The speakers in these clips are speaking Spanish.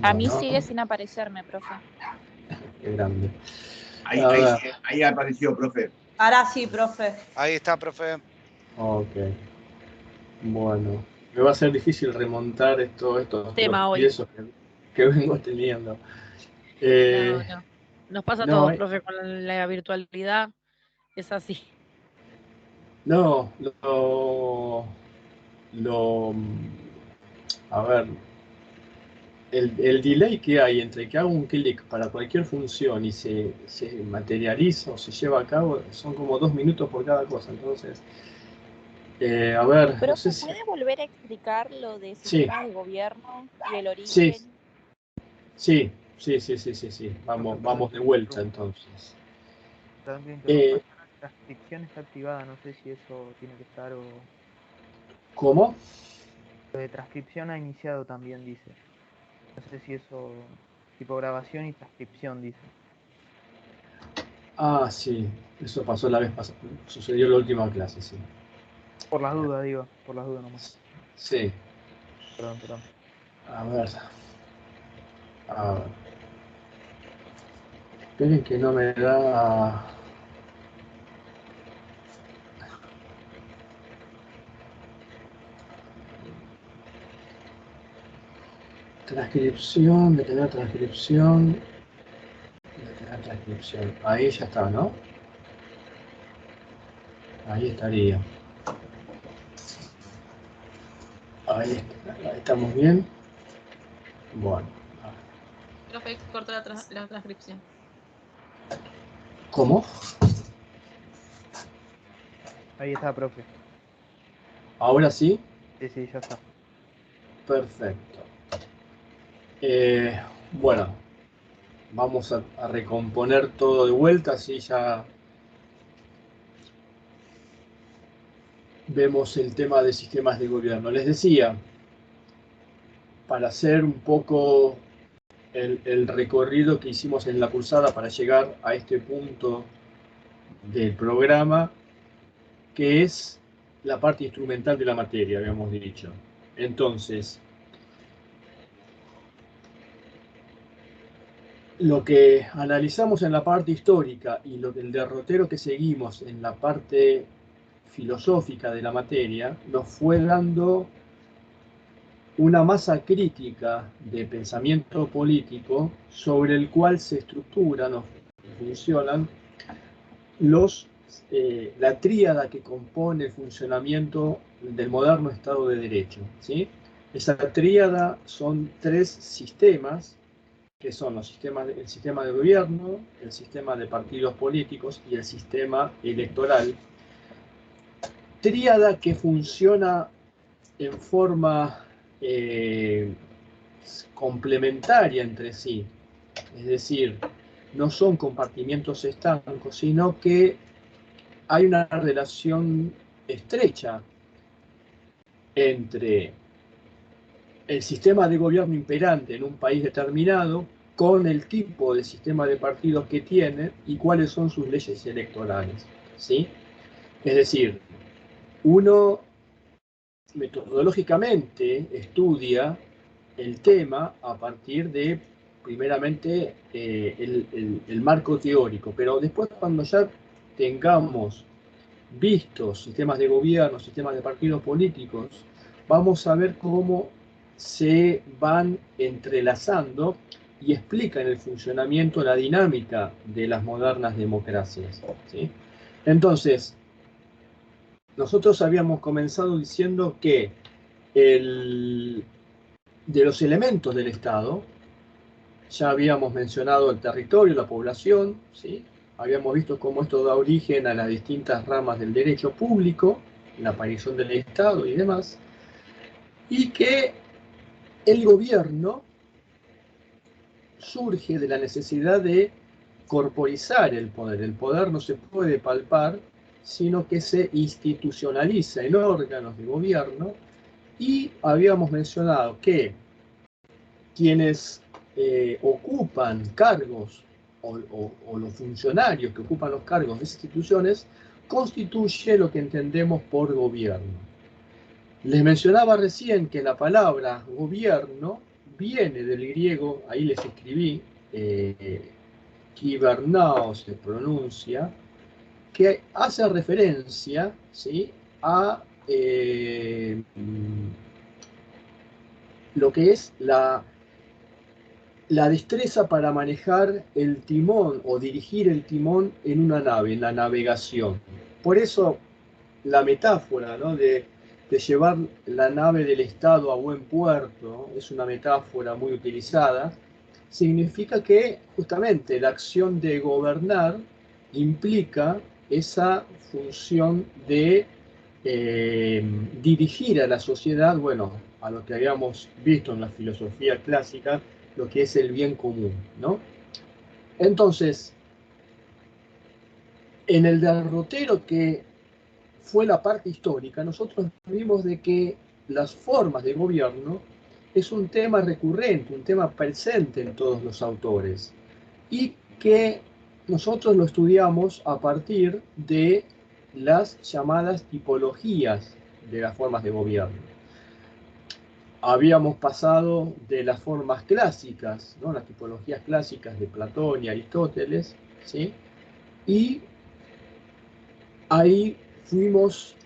A mí Bueno, sigue sin aparecerme, profe. qué grande. Ahí apareció, profe. Ahora sí, profe. Ahí está, profe. Ok. Bueno, me va a ser difícil remontar estos Tema hoy. tropiezos que vengo teniendo. No. Nos pasa a no, todos, profe, con la virtualidad. Es así. No, a ver, el delay que hay entre que hago un clic para cualquier función y se materializa o se lleva a cabo son como 2 minutos por cada cosa. Entonces, a ver, Pero no sé ¿se si... puede volver a explicar lo de Sí, sistemas de gobierno y el sí, origen? sí. Vamos de vuelta entonces. Perdón que interrumpa, la transcripción está activada, no sé si eso tiene que estar o... ¿Cómo? Lo de transcripción ha iniciado también, dice. No sé si eso... Tipo grabación y transcripción, dice. Ah, sí, eso pasó la vez pasada, sucedió en la última clase, sí. Por las dudas, digo, por las dudas nomás. Sí, Perdón. a ver. Esperen que no me da... Transcripción, detener transcripción. Ahí ya está, ¿no? Ahí estaría. Ahí estamos bien. Bueno. Profe, cortó la transcripción. ¿Cómo? Ahí está, profe. ¿Ahora sí? Sí, ya está. Perfecto. Bueno, vamos a recomponer todo de vuelta, así ya vemos el tema de sistemas de gobierno. Les decía, para hacer un poco el recorrido que hicimos en la cursada para llegar a este punto del programa, que es la parte instrumental de la materia, habíamos dicho. Entonces, lo que analizamos en la parte histórica y el derrotero que seguimos en la parte filosófica de la materia, nos fue dando una masa crítica de pensamiento político sobre el cual se estructuran o funcionan la tríada que compone el funcionamiento del moderno Estado de Derecho, ¿sí? Esa tríada son 3 sistemas, que son el sistema de gobierno, el sistema de partidos políticos y el sistema electoral. Tríada que funciona en forma complementaria entre sí, es decir, no son compartimientos estancos, sino que hay una relación estrecha entre el sistema de gobierno imperante en un país determinado con el tipo de sistema de partidos que tiene y cuáles son sus leyes electorales, ¿sí? Es decir, uno metodológicamente estudia el tema a partir de, primeramente, el marco teórico, pero después cuando ya tengamos vistos sistemas de gobierno, sistemas de partidos políticos, vamos a ver cómo se van entrelazando y explican el funcionamiento, la dinámica de las modernas democracias, ¿sí? Entonces, nosotros habíamos comenzado diciendo que de los elementos del Estado, ya habíamos mencionado el territorio, la población, ¿sí? Habíamos visto cómo esto da origen a las distintas ramas del derecho público, la aparición del Estado y demás, y que el gobierno surge de la necesidad de corporizar el poder. El poder no se puede palpar, sino que se institucionaliza en órganos de gobierno, y habíamos mencionado que quienes ocupan cargos o los funcionarios que ocupan los cargos de esas instituciones constituye lo que entendemos por gobierno. Les mencionaba recién que la palabra gobierno viene del griego, ahí les escribí, kibernao se pronuncia, que hace referencia, ¿sí?, a lo que es la destreza para manejar el timón o dirigir el timón en una nave, en la navegación. Por eso la metáfora, ¿no?, de llevar la nave del Estado a buen puerto, es una metáfora muy utilizada, significa que justamente la acción de gobernar implica esa función de dirigir a la sociedad, bueno, a lo que habíamos visto en la filosofía clásica, lo que es el bien común, ¿no? Entonces, en el derrotero que fue la parte histórica, nosotros vimos de que las formas de gobierno es un tema recurrente, un tema presente en todos los autores, y que nosotros lo estudiamos a partir de las llamadas tipologías de las formas de gobierno. Habíamos pasado de las formas clásicas, ¿no?, las tipologías clásicas de Platón y Aristóteles, ¿sí?, y ahí fuimos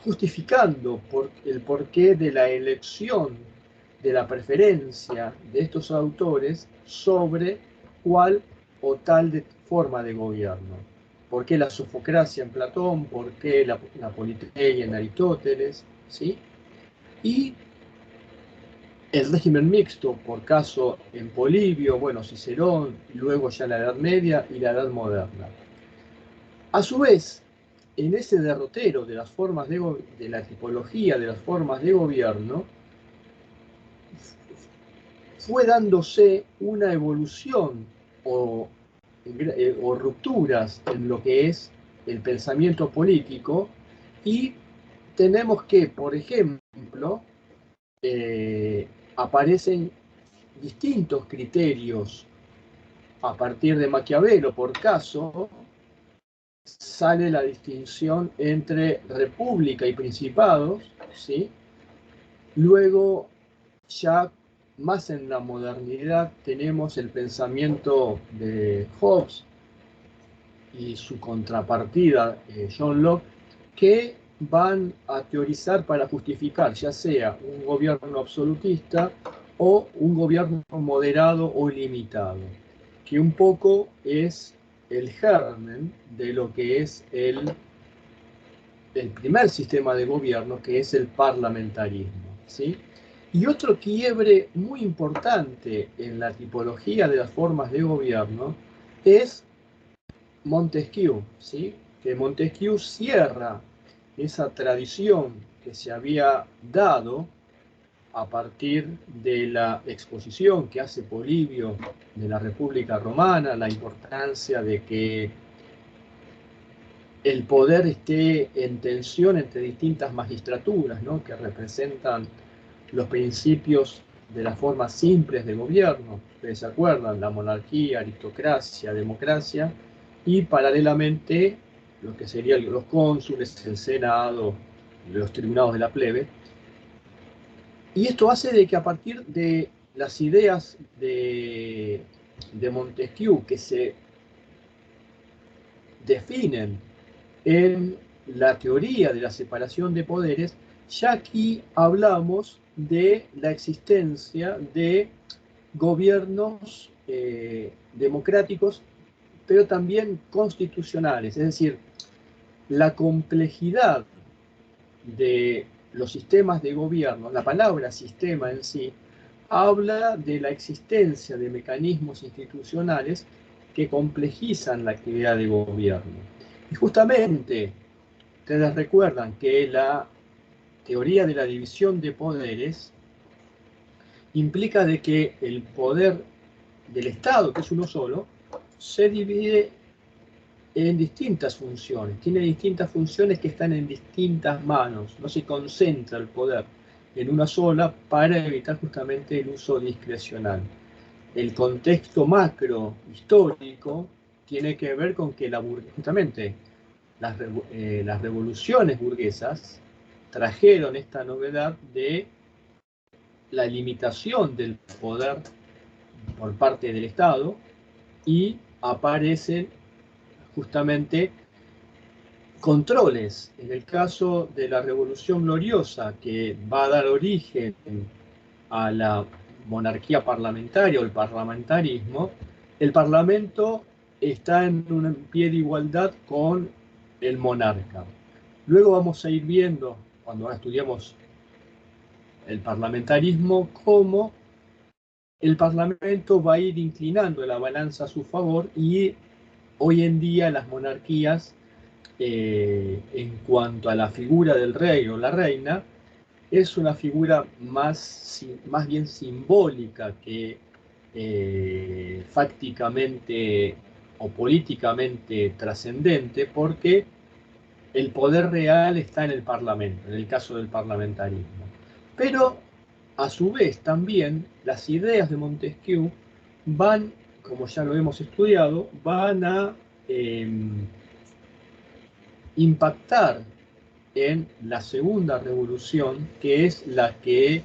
justificando el porqué de la elección, de la preferencia de estos autores sobre cuál o tal forma de gobierno. ¿Por qué la sofocracia en Platón? ¿Por qué la politeia en Aristóteles? ¿Sí? Y el régimen mixto, por caso en Polibio, bueno, Cicerón, y luego ya la Edad Media y la Edad Moderna. A su vez, en ese derrotero de las formas de la tipología de las formas de gobierno, fue dándose una evolución o rupturas en lo que es el pensamiento político, y tenemos que, por ejemplo, aparecen distintos criterios a partir de Maquiavelo, por caso, sale la distinción entre república y principados, ¿sí? Luego, ya más en la modernidad, tenemos el pensamiento de Hobbes y su contrapartida, John Locke, que van a teorizar para justificar ya sea un gobierno absolutista o un gobierno moderado o limitado, que un poco es el germen de lo que es el primer sistema de gobierno, que es el parlamentarismo, ¿sí? Y otro quiebre muy importante en la tipología de las formas de gobierno es Montesquieu, ¿sí? Que Montesquieu cierra esa tradición que se había dado a partir de la exposición que hace Polibio de la República Romana, la importancia de que el poder esté en tensión entre distintas magistraturas, ¿no?, que representan los principios de las formas simples de gobierno. Ustedes se acuerdan, la monarquía, aristocracia, democracia, y paralelamente lo que serían los cónsules, el senado, los tribunados de la plebe. Y esto hace de que a partir de las ideas de Montesquieu, que se definen en la teoría de la separación de poderes, ya aquí hablamos de la existencia de gobiernos democráticos, pero también constitucionales, es decir, la complejidad de los sistemas de gobierno, la palabra sistema en sí, habla de la existencia de mecanismos institucionales que complejizan la actividad de gobierno. Y justamente, ustedes recuerdan que la teoría de la división de poderes implica de que el poder del Estado, que es uno solo, se divide en distintas funciones, tiene distintas funciones que están en distintas manos, no se concentra el poder en una sola para evitar justamente el uso discrecional. El contexto macro histórico tiene que ver con que justamente las revoluciones burguesas trajeron esta novedad de la limitación del poder por parte del Estado y aparecen justamente controles. En el caso de la Revolución Gloriosa, que va a dar origen a la monarquía parlamentaria o el parlamentarismo, el Parlamento está en un pie de igualdad con el monarca. Luego vamos a ir viendo, cuando estudiamos el parlamentarismo, cómo el Parlamento va a ir inclinando la balanza a su favor y hoy en día las monarquías, en cuanto a la figura del rey o la reina, es una figura más bien simbólica que fácticamente o políticamente trascendente, porque el poder real está en el Parlamento, en el caso del parlamentarismo. Pero, a su vez, también las ideas de Montesquieu van, como ya lo hemos estudiado, van a impactar en la segunda revolución, que es la que,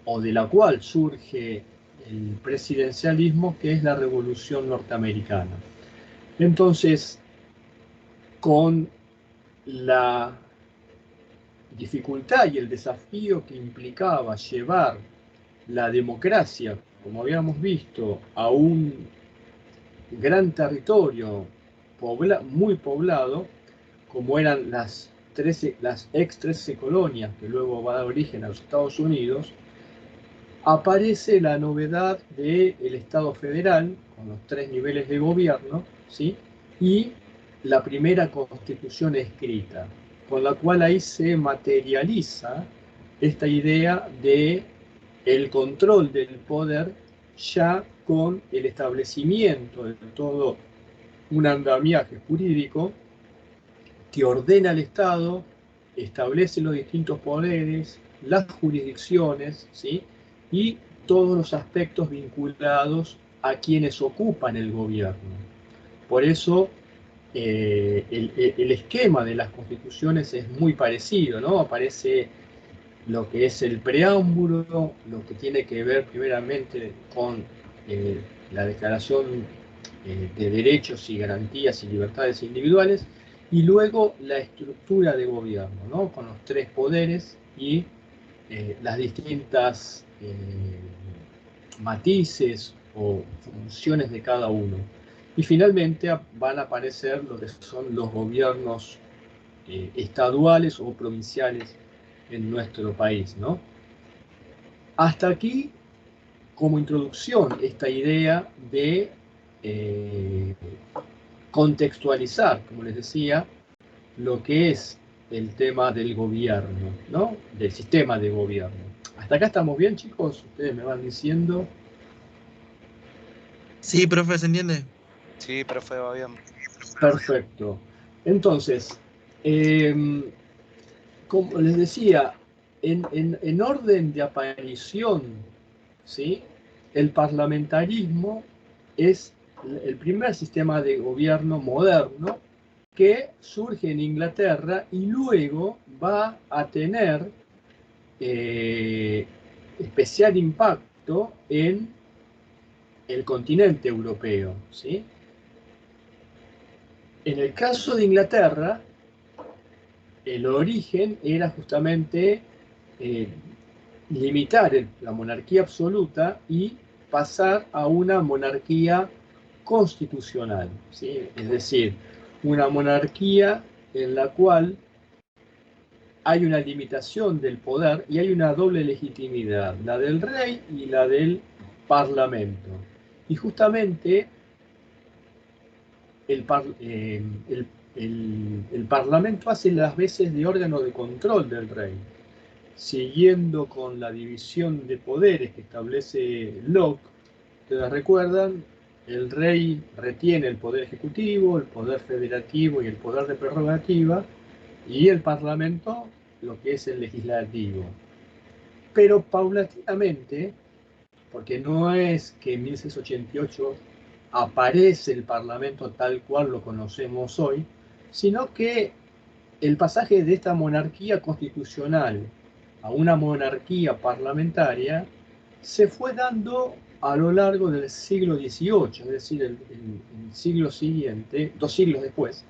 o de la cual surge el presidencialismo, que es la revolución norteamericana. Entonces, con la dificultad y el desafío que implicaba llevar la democracia, como habíamos visto, a un gran territorio muy poblado, como eran las ex 13 colonias que luego va a dar origen a los Estados Unidos, aparece la novedad del Estado federal, con los 3 niveles de gobierno, ¿sí? Y la primera constitución escrita, con la cual ahí se materializa esta idea de el control del poder, ya con el establecimiento de todo un andamiaje jurídico que ordena al Estado, establece los distintos poderes, las jurisdicciones, ¿sí? Y todos los aspectos vinculados a quienes ocupan el gobierno. Por eso el esquema de las constituciones es muy parecido, ¿no? Aparece lo que es el preámbulo, lo que tiene que ver primeramente con la Declaración de Derechos y Garantías y Libertades Individuales, y luego la estructura de gobierno, ¿no? Con los 3 poderes y las distintas matices o funciones de cada uno. Y finalmente van a aparecer lo que son los gobiernos estaduales o provinciales en nuestro país, ¿no? Hasta aquí, como introducción, esta idea de contextualizar, como les decía, lo que es el tema del gobierno, ¿no? Del sistema de gobierno. ¿Hasta acá estamos bien, chicos? Ustedes me van diciendo. Sí, profe, ¿se entiende? Sí, profe, va bien. Perfecto. Entonces, como les decía, en orden de aparición, ¿sí? El parlamentarismo es el primer sistema de gobierno moderno que surge en Inglaterra y luego va a tener especial impacto en el continente europeo, ¿sí? En el caso de Inglaterra, el origen era justamente limitar la monarquía absoluta y pasar a una monarquía constitucional, ¿sí? Es decir, una monarquía en la cual hay una limitación del poder y hay una doble legitimidad, la del rey y la del parlamento. Y justamente el parlamento hace las veces de órgano de control del rey, siguiendo con la división de poderes que establece Locke. Ustedes recuerdan, el rey retiene el poder ejecutivo, el poder federativo y el poder de prerrogativa, y el parlamento lo que es el legislativo. Pero paulatinamente, porque no es que en 1688 aparece el parlamento tal cual lo conocemos hoy, sino que el pasaje de esta monarquía constitucional a una monarquía parlamentaria se fue dando a lo largo del siglo XVIII, es decir, el siglo siguiente, 2 siglos después,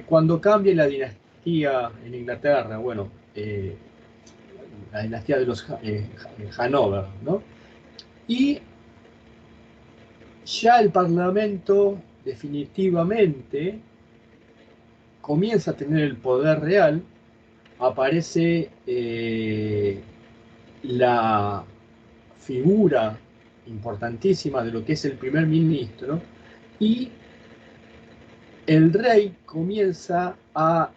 cuando cambia la dinastía en Inglaterra, bueno, la dinastía de los Hanover, ¿no? Y ya el Parlamento definitivamente comienza a tener el poder real, aparece la figura importantísima de lo que es el primer ministro, y el rey comienza o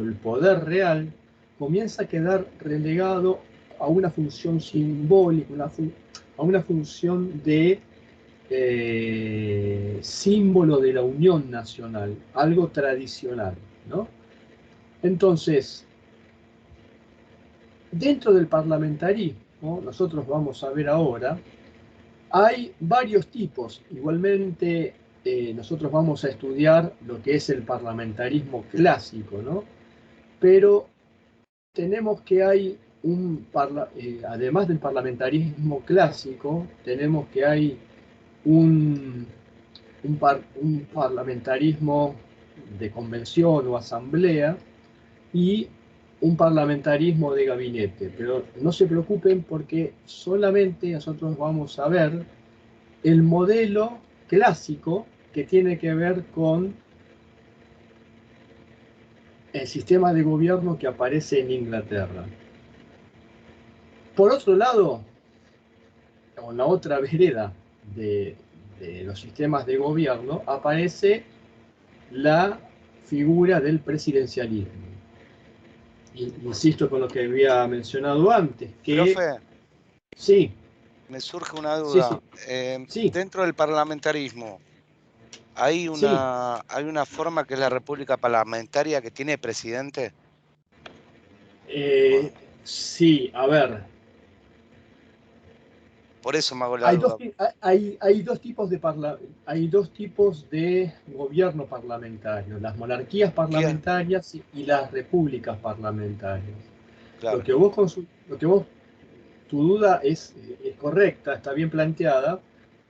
el poder real comienza a quedar relegado a una función simbólica, a una función de símbolo de la unión nacional, algo tradicional, ¿no? Entonces, dentro del parlamentarismo, nosotros vamos a ver ahora, hay varios tipos. Igualmente, nosotros vamos a estudiar lo que es el parlamentarismo clásico, ¿no? Pero tenemos que hay además del parlamentarismo clásico, tenemos que hay un parlamentarismo de convención o asamblea y un parlamentarismo de gabinete. Pero no se preocupen porque solamente nosotros vamos a ver el modelo clásico que tiene que ver con el sistema de gobierno que aparece en Inglaterra. Por otro lado, en la otra vereda de los sistemas de gobierno, aparece la figura del presidencialismo. Insisto con lo que había mencionado antes, que... Profe, sí. me surge una duda. Sí. Dentro del parlamentarismo, ¿hay una forma que es la república parlamentaria que tiene presidente? Sí, a ver. Por eso me hago la duda. Hay dos tipos de gobierno parlamentario, las monarquías parlamentarias y las repúblicas parlamentarias. Claro. Tu duda es correcta, está bien planteada,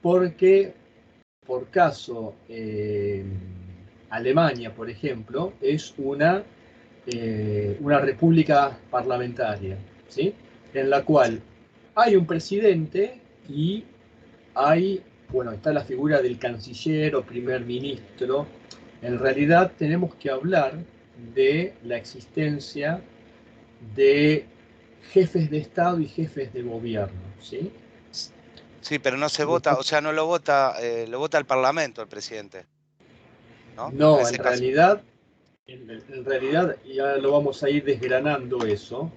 porque por caso Alemania, por ejemplo, es una república parlamentaria, ¿sí? En la cual hay un presidente y está la figura del canciller o primer ministro. En realidad tenemos que hablar de la existencia de jefes de Estado y jefes de gobierno, ¿sí? Sí, pero no se vota, o sea, no lo vota, lo vota el Parlamento, el presidente. No, en realidad, ya lo vamos a ir desgranando eso.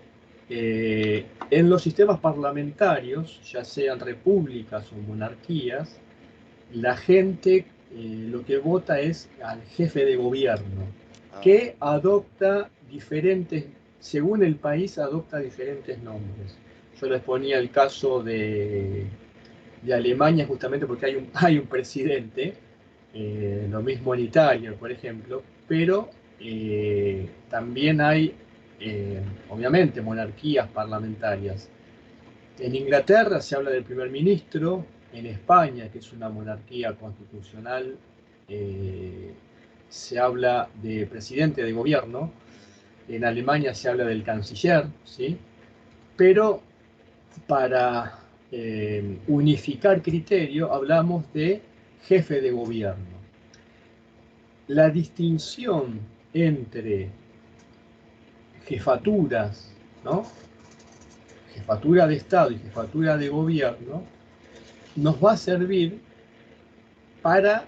En los sistemas parlamentarios, ya sean repúblicas o monarquías, la gente lo que vota es al jefe de gobierno, que adopta según el país, adopta diferentes nombres. Yo les ponía el caso de Alemania justamente porque hay un presidente, lo mismo en Italia, por ejemplo, pero también hay, obviamente, monarquías parlamentarias. En Inglaterra se habla del primer ministro, en España, que es una monarquía constitucional, se habla de presidente de gobierno, en Alemania se habla del canciller, ¿sí? Pero para unificar criterio hablamos de jefe de gobierno. La distinción entre jefaturas, ¿no? Jefatura de Estado y jefatura de gobierno, nos va a servir para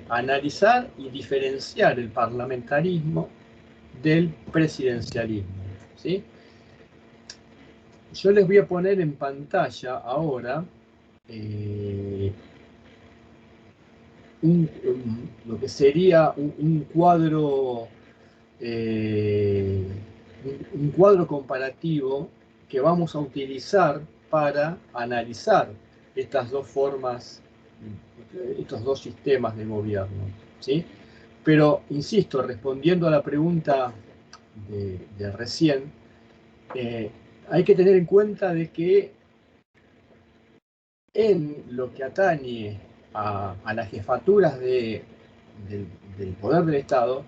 analizar y diferenciar el parlamentarismo del presidencialismo, ¿sí? Yo les voy a poner en pantalla ahora lo que sería un cuadro comparativo que vamos a utilizar para analizar estas dos formas, estos dos sistemas de gobierno, ¿sí? Pero, insisto, respondiendo a la pregunta de recién, hay que tener en cuenta de que en lo que atañe a las jefaturas del poder del Estado,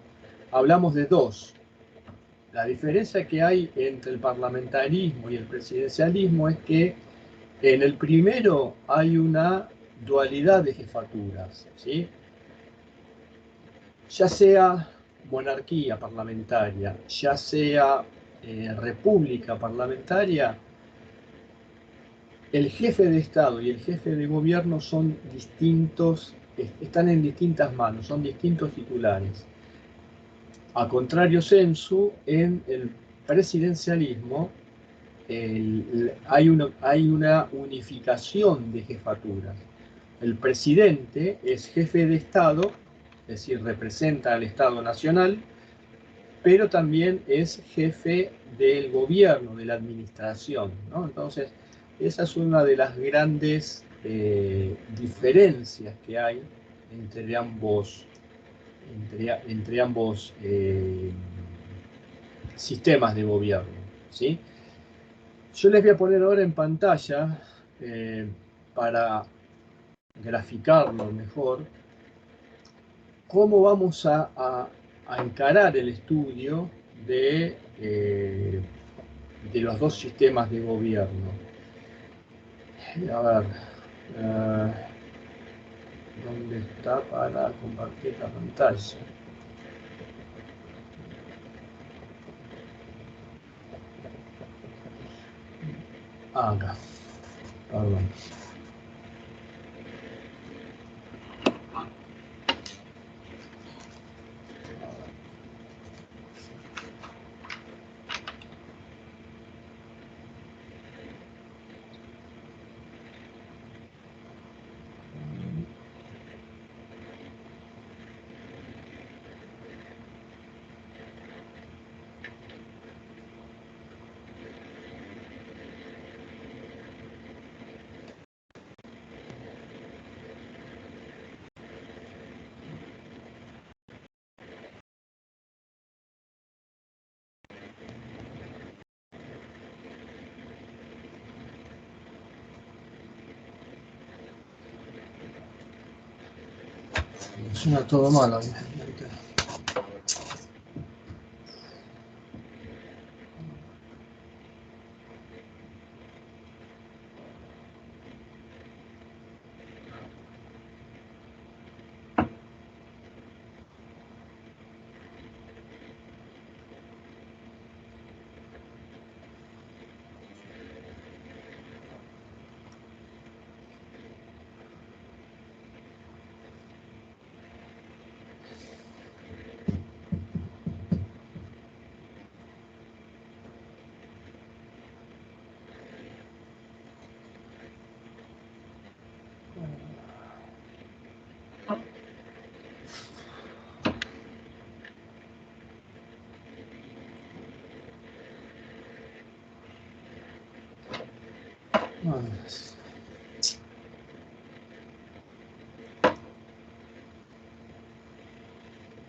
hablamos de dos. La diferencia que hay entre el parlamentarismo y el presidencialismo es que en el primero hay una dualidad de jefaturas, ¿sí? Ya sea monarquía parlamentaria, ya sea república parlamentaria, el jefe de Estado y el jefe de gobierno son distintos, están en distintas manos, son distintos titulares. A contrario sensu, en el presidencialismo hay una unificación de jefaturas. El presidente es jefe de Estado, es decir, representa al Estado Nacional, pero también es jefe del gobierno, de la administración, ¿no? Entonces, esa es una de las grandes diferencias que hay entre ambos sistemas de gobierno, ¿sí? Yo les voy a poner ahora en pantalla, para graficarlo mejor, cómo vamos a encarar el estudio de los dos sistemas de gobierno. A ver, ¿dónde está para compartir la pantalla? Acá, perdón. Suena todo mal ahí.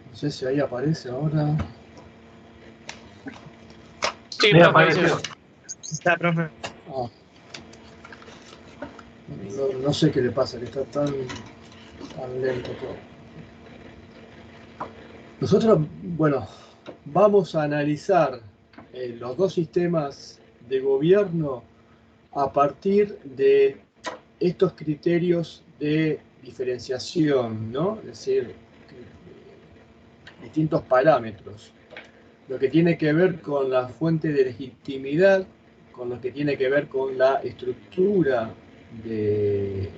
No sé si ahí aparece ahora. Sí, me apareció. Está, profe. Ah. No sé qué le pasa, que está tan lento todo. Nosotros, bueno, vamos a analizar los dos sistemas de gobierno a partir de estos criterios de diferenciación, ¿no? Es decir, distintos parámetros. Lo que tiene que ver con la fuente de legitimidad, con lo que tiene que ver con la estructura del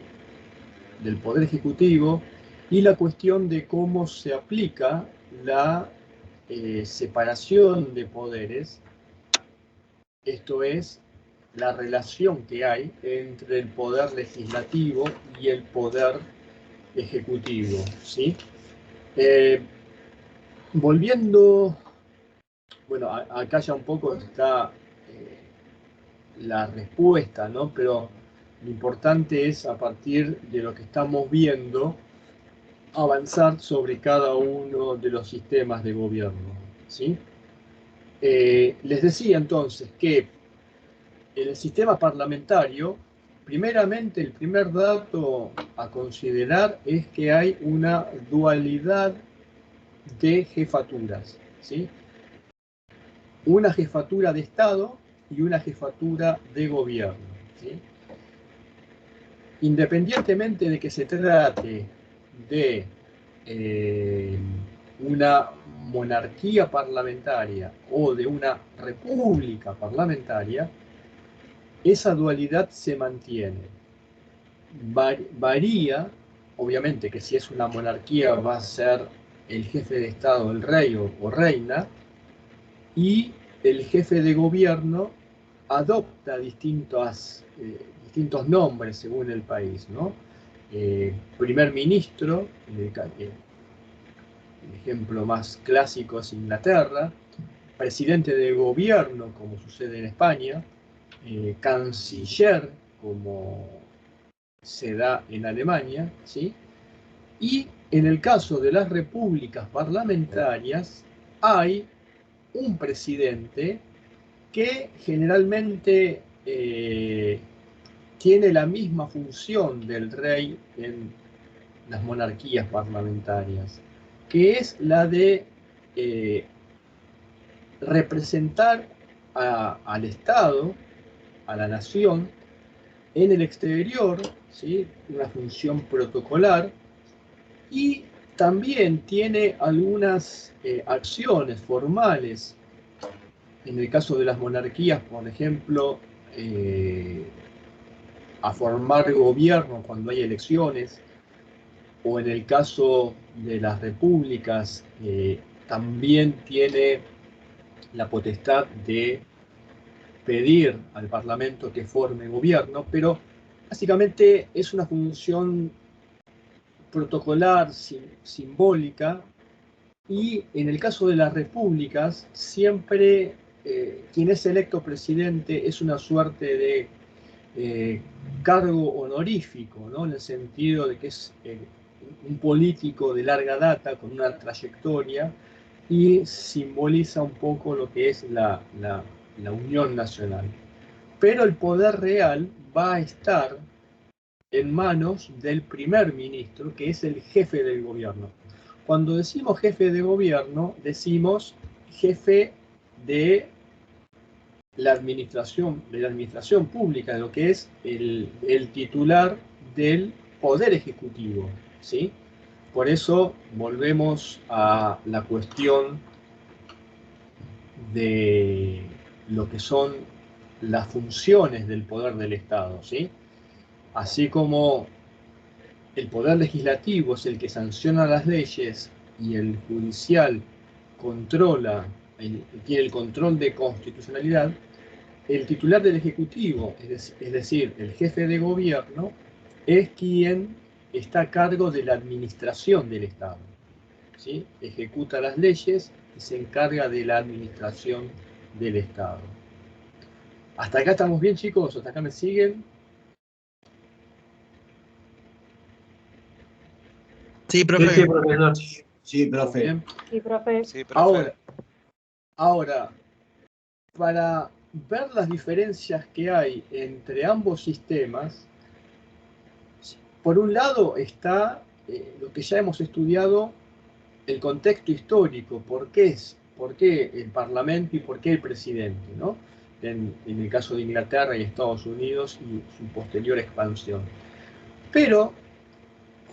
Poder Ejecutivo y la cuestión de cómo se aplica la separación de poderes, esto es, la relación que hay entre el poder legislativo y el poder ejecutivo, ¿sí? Volviendo, bueno, acá ya un poco está la respuesta, ¿no? Pero lo importante es, a partir de lo que estamos viendo, avanzar sobre cada uno de los sistemas de gobierno, ¿sí? les decía entonces que en el sistema parlamentario, primeramente el primer dato a considerar es que hay una dualidad de jefaturas, ¿sí? Una jefatura de Estado y una jefatura de gobierno, ¿sí? Independientemente de que se trate de una monarquía parlamentaria o de una república parlamentaria, esa dualidad se mantiene. Varía, obviamente que si es una monarquía va a ser el jefe de Estado, el rey o reina, y el jefe de gobierno adopta distintos nombres según el país, ¿no? Primer ministro, el ejemplo más clásico es Inglaterra, presidente de gobierno, como sucede en España, canciller, como se da en Alemania, ¿sí? Y en el caso de las repúblicas parlamentarias hay un presidente que generalmente tiene la misma función del rey en las monarquías parlamentarias, que es la de representar al Estado, a la nación, en el exterior, ¿sí? Una función protocolar, y también tiene algunas acciones formales. En el caso de las monarquías, por ejemplo, a formar gobierno cuando hay elecciones, o en el caso de las repúblicas, también tiene la potestad de pedir al Parlamento que forme gobierno, pero básicamente es una función protocolar, simbólica, y en el caso de las repúblicas, siempre quien es electo presidente es una suerte de cargo honorífico, ¿no? En el sentido de que es un político de larga data, con una trayectoria, y simboliza un poco lo que es la unión nacional. Pero el poder real va a estar en manos del primer ministro, que es el jefe del gobierno. Cuando decimos jefe de gobierno, decimos jefe de la administración pública, de lo que es el titular del poder ejecutivo, ¿sí? Por eso volvemos a la cuestión de lo que son las funciones del poder del Estado, ¿sí? Así como el poder legislativo es el que sanciona las leyes y el judicial tiene el control de constitucionalidad, el titular del Ejecutivo, es decir, el jefe de gobierno, es quien está a cargo de la administración del Estado, ¿sí? Ejecuta las leyes y se encarga de la administración del Estado. ¿Hasta acá estamos bien, chicos? ¿Hasta acá me siguen? Sí, profe. Sí, profesor. Sí, profe. Bien. Sí, profe. Sí, profe. Ahora, para ver las diferencias que hay entre ambos sistemas, por un lado está lo que ya hemos estudiado, el contexto histórico, por qué el Parlamento y por qué el presidente, ¿no? En el caso de Inglaterra y Estados Unidos y su posterior expansión. Pero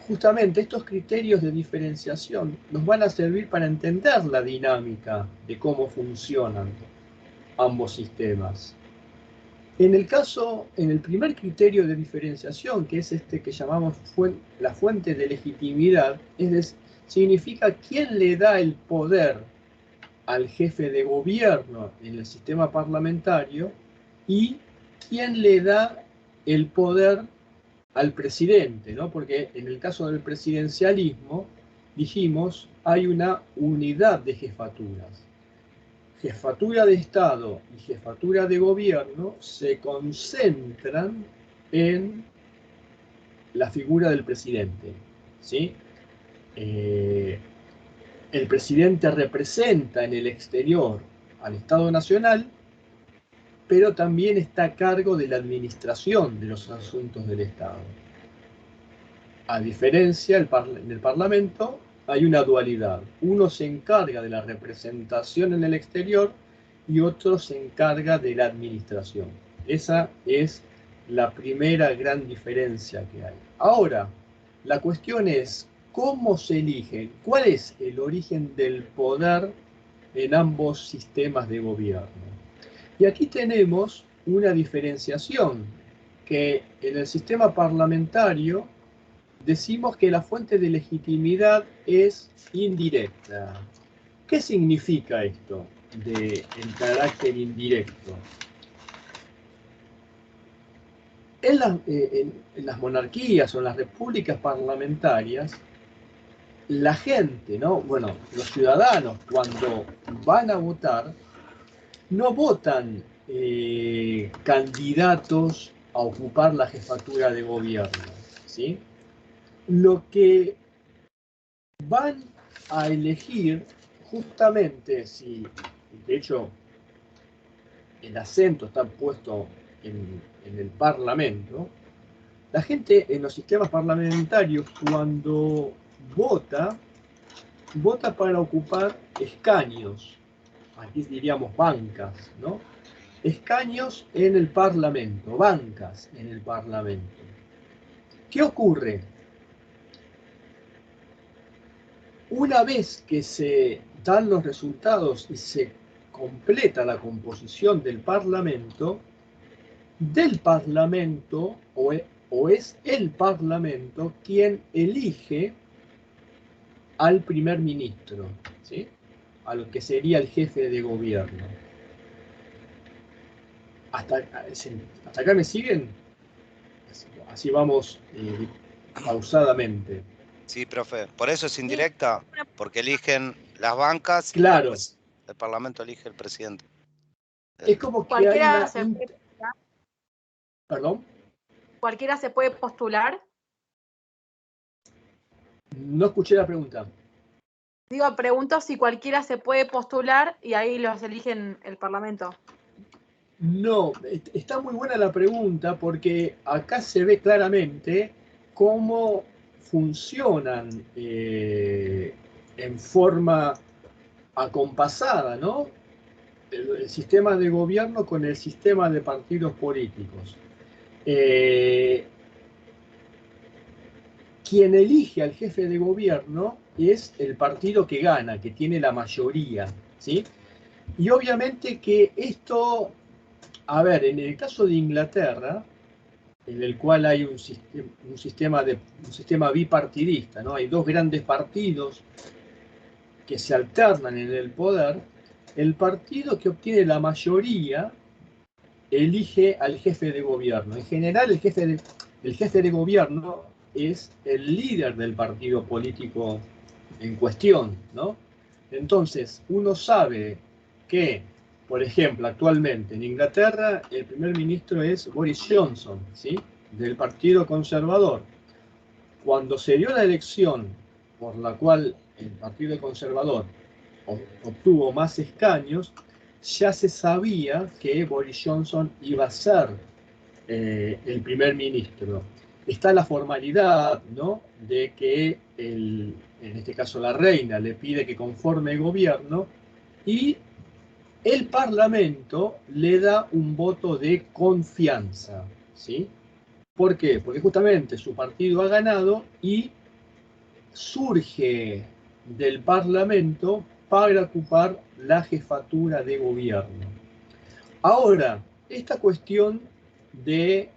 justamente estos criterios de diferenciación nos van a servir para entender la dinámica de cómo funcionan ambos sistemas. En el primer criterio de diferenciación, que es este que llamamos la fuente de legitimidad, significa quién le da el poder al jefe de gobierno en el sistema parlamentario y quién le da el poder al presidente, ¿no? Porque en el caso del presidencialismo, dijimos, hay una unidad de jefaturas. Jefatura de Estado y jefatura de gobierno se concentran en la figura del presidente, ¿sí? El presidente representa en el exterior al Estado Nacional, pero también está a cargo de la administración de los asuntos del Estado. A diferencia, en el Parlamento hay una dualidad. Uno se encarga de la representación en el exterior y otro se encarga de la administración. Esa es la primera gran diferencia que hay. Ahora, la cuestión es, ¿cómo se elige? ¿Cuál es el origen del poder en ambos sistemas de gobierno? Y aquí tenemos una diferenciación, que en el sistema parlamentario decimos que la fuente de legitimidad es indirecta. ¿Qué significa esto del carácter indirecto? En las monarquías o en las repúblicas parlamentarias, la gente, ¿no? Bueno, los ciudadanos, cuando van a votar, no votan candidatos a ocupar la jefatura de gobierno, ¿sí? Lo que van a elegir justamente, si de hecho el acento está puesto en el Parlamento, la gente en los sistemas parlamentarios cuando vota para ocupar escaños, aquí diríamos bancas, ¿no? Escaños en el Parlamento, bancas en el Parlamento. ¿Qué ocurre? Una vez que se dan los resultados y se completa la composición del Parlamento, o es el Parlamento quien elige al primer ministro, ¿sí? A lo que sería el jefe de gobierno. ¿Hasta acá me siguen? Así vamos pausadamente. Sí, profe. ¿Por eso es indirecta? Porque eligen las bancas claro. Y después el Parlamento elige el presidente. Es como que ¿Cualquiera hay una... ¿Perdón? ¿Cualquiera se puede postular? No escuché la pregunta. Digo, pregunto si cualquiera se puede postular y ahí los eligen el Parlamento. No, está muy buena la pregunta porque acá se ve claramente cómo funcionan en forma acompasada, ¿no? El sistema de gobierno con el sistema de partidos políticos. Quien elige al jefe de gobierno es el partido que gana, que tiene la mayoría, ¿sí? Y obviamente que esto, a ver, en el caso de Inglaterra, en el cual hay un sistema bipartidista, ¿no? Hay dos grandes partidos que se alternan en el poder. El partido que obtiene la mayoría elige al jefe de gobierno. En general, el jefe de gobierno es el líder del partido político en cuestión, ¿no? Entonces, uno sabe que, por ejemplo, actualmente en Inglaterra, el primer ministro es Boris Johnson, ¿sí? Del Partido Conservador. Cuando se dio la elección por la cual el Partido Conservador obtuvo más escaños, ya se sabía que Boris Johnson iba a ser el primer ministro. Está la formalidad, ¿no? De que, en este caso la reina, le pide que conforme el gobierno y el Parlamento le da un voto de confianza, ¿sí? ¿Por qué? Porque justamente su partido ha ganado y surge del Parlamento para ocupar la jefatura de gobierno. Ahora, esta cuestión del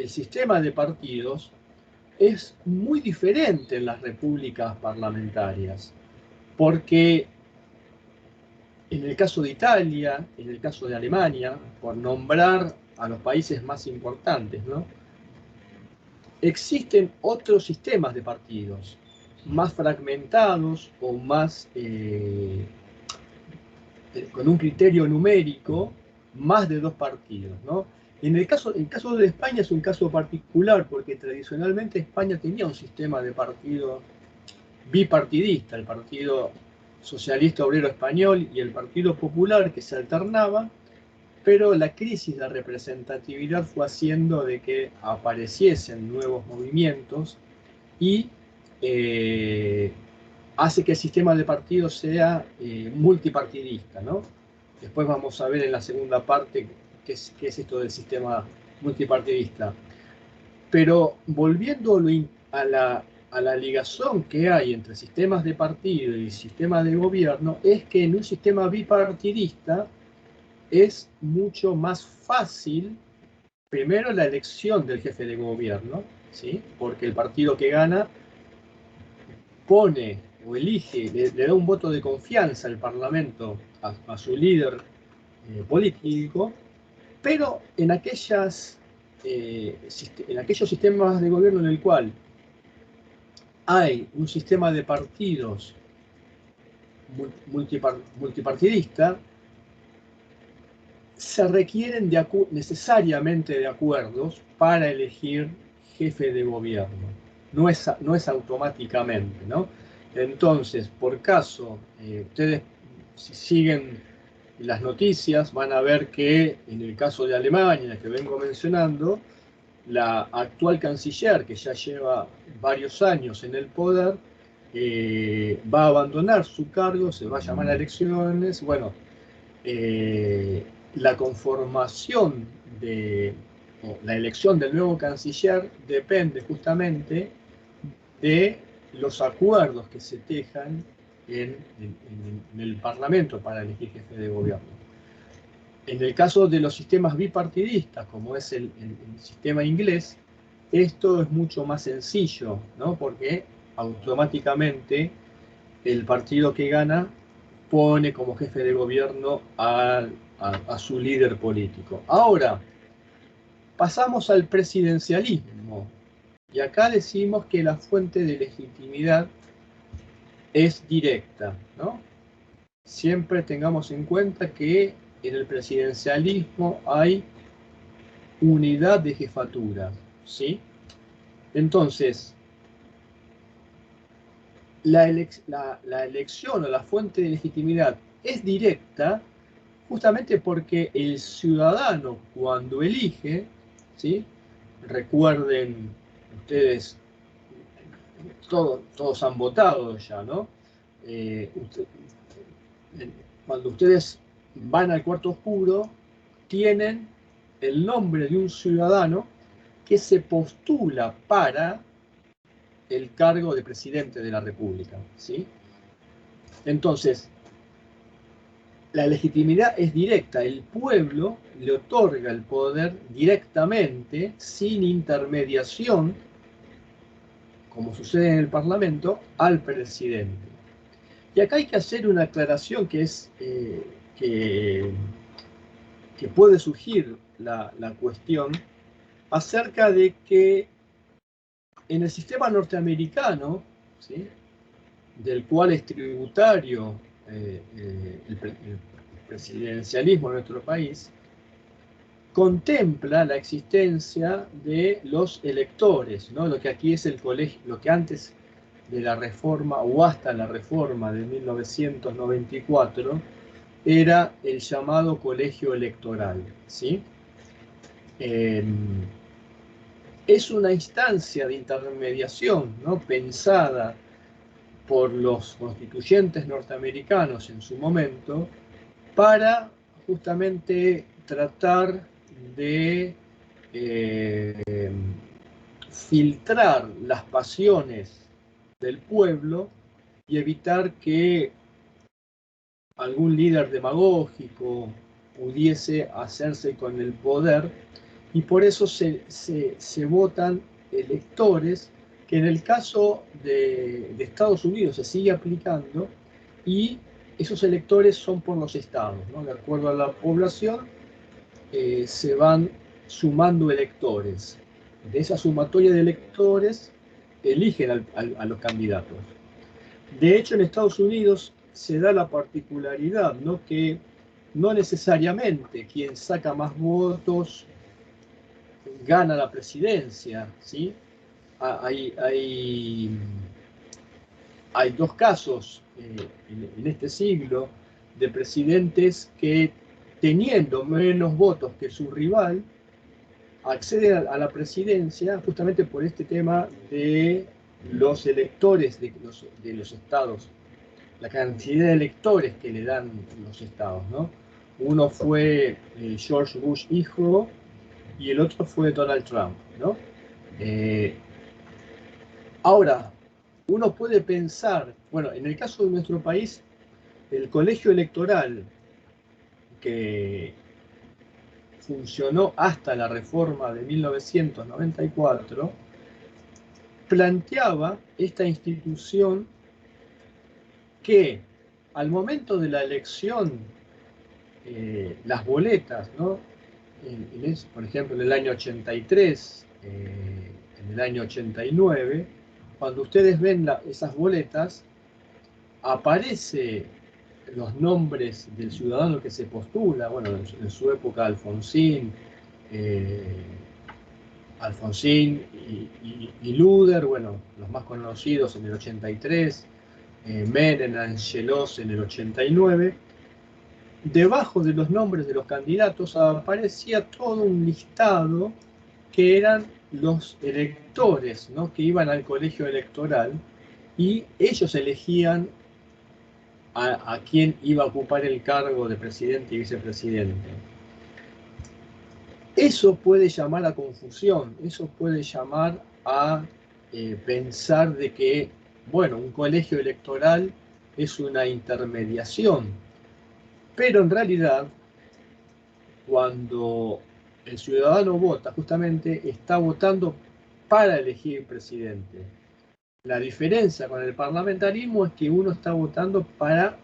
sistema de partidos es muy diferente en las repúblicas parlamentarias, porque en el caso de Italia, en el caso de Alemania, por nombrar a los países más importantes, ¿no? Existen otros sistemas de partidos, más fragmentados o más con un criterio numérico, más de dos partidos, ¿no? El caso de España es un caso particular porque tradicionalmente España tenía un sistema de partido bipartidista. El partido Socialista Obrero Español y el Partido Popular, que se alternaban, pero la crisis de representatividad fue haciendo de que apareciesen nuevos movimientos y hace que el sistema de partidos sea multipartidista, ¿no? Después vamos a ver en la segunda parte qué es esto del sistema multipartidista. Pero volviendo a la ligazón que hay entre sistemas de partido y sistemas de gobierno, es que en un sistema bipartidista es mucho más fácil, primero, la elección del jefe de gobierno, ¿sí? Porque el partido que gana pone o elige, le da un voto de confianza al Parlamento a su líder político, pero en aquellos sistemas de gobierno en el cual hay un sistema de partidos multipartidista, se requieren necesariamente de acuerdos para elegir jefe de gobierno. No es automáticamente, ¿no? Entonces, por caso, ustedes si siguen las noticias van a ver que en el caso de Alemania, que vengo mencionando, la actual canciller, que ya lleva varios años en el poder, va a abandonar su cargo, se va a llamar a elecciones. Bueno, la conformación o la elección del nuevo canciller depende justamente de los acuerdos que se tejan en el Parlamento para elegir jefe de gobierno. En el caso de los sistemas bipartidistas, como es el sistema inglés, esto es mucho más sencillo, ¿no? Porque automáticamente el partido que gana pone como jefe de gobierno a su líder político. Ahora, pasamos al presidencialismo. Y acá decimos que la fuente de legitimidad es directa, ¿no? Siempre tengamos en cuenta que en el presidencialismo hay unidad de jefatura, ¿sí? Entonces, la elección o la fuente de legitimidad es directa justamente porque el ciudadano, cuando elige, ¿sí? Recuerden, ustedes todos han votado ya, ¿no? Cuando ustedes van al cuarto oscuro, tienen el nombre de un ciudadano que se postula para el cargo de presidente de la República, ¿sí? Entonces, la legitimidad es directa, el pueblo le otorga el poder directamente, sin intermediación, como sucede en el Parlamento, al presidente. Y acá hay que hacer una aclaración que es que puede surgir la cuestión acerca de que en el sistema norteamericano, ¿sí? Del cual es tributario el presidencialismo en nuestro país, contempla la existencia de los electores, ¿no? Lo que aquí es el colegio, lo que antes de la reforma o hasta la reforma de 1994 era el llamado colegio electoral, ¿sí? Es una instancia de intermediación, ¿no? Pensada por los constituyentes norteamericanos en su momento para justamente tratar de filtrar las pasiones del pueblo y evitar que algún líder demagógico pudiese hacerse con el poder, y por eso se votan electores, que en el caso de Estados Unidos se sigue aplicando, y esos electores son por los estados, ¿no? De acuerdo a la población se van sumando electores. De esa sumatoria de electores eligen a los candidatos. De hecho, en Estados Unidos se da la particularidad, ¿no? Que no necesariamente quien saca más votos gana la presidencia, ¿sí? hay dos casos en este siglo de presidentes que, teniendo menos votos que su rival, acceden a la presidencia justamente por este tema de los electores de los estados, la cantidad de electores que le dan los estados, ¿no? Uno fue George Bush hijo y el otro fue Donald Trump, ¿no? Ahora, uno puede pensar, bueno, en el caso de nuestro país, el colegio electoral que funcionó hasta la reforma de 1994 planteaba esta institución que al momento de la elección, las boletas, ¿no? Por ejemplo, en el año 83, en el año 89, cuando ustedes ven esas boletas, aparece los nombres del ciudadano que se postula, bueno, en su época Alfonsín y Luder, bueno, los más conocidos en el 83, Menem, Angelos en el 89. Debajo de los nombres de los candidatos aparecía todo un listado que eran los electores, ¿no? Que iban al colegio electoral y ellos elegían a quién iba a ocupar el cargo de presidente y vicepresidente. Eso puede llamar a confusión, eso puede llamar a pensar de que, bueno, un colegio electoral es una intermediación, pero en realidad, cuando el ciudadano vota, justamente está votando para elegir presidente. La diferencia con el parlamentarismo es que uno está votando para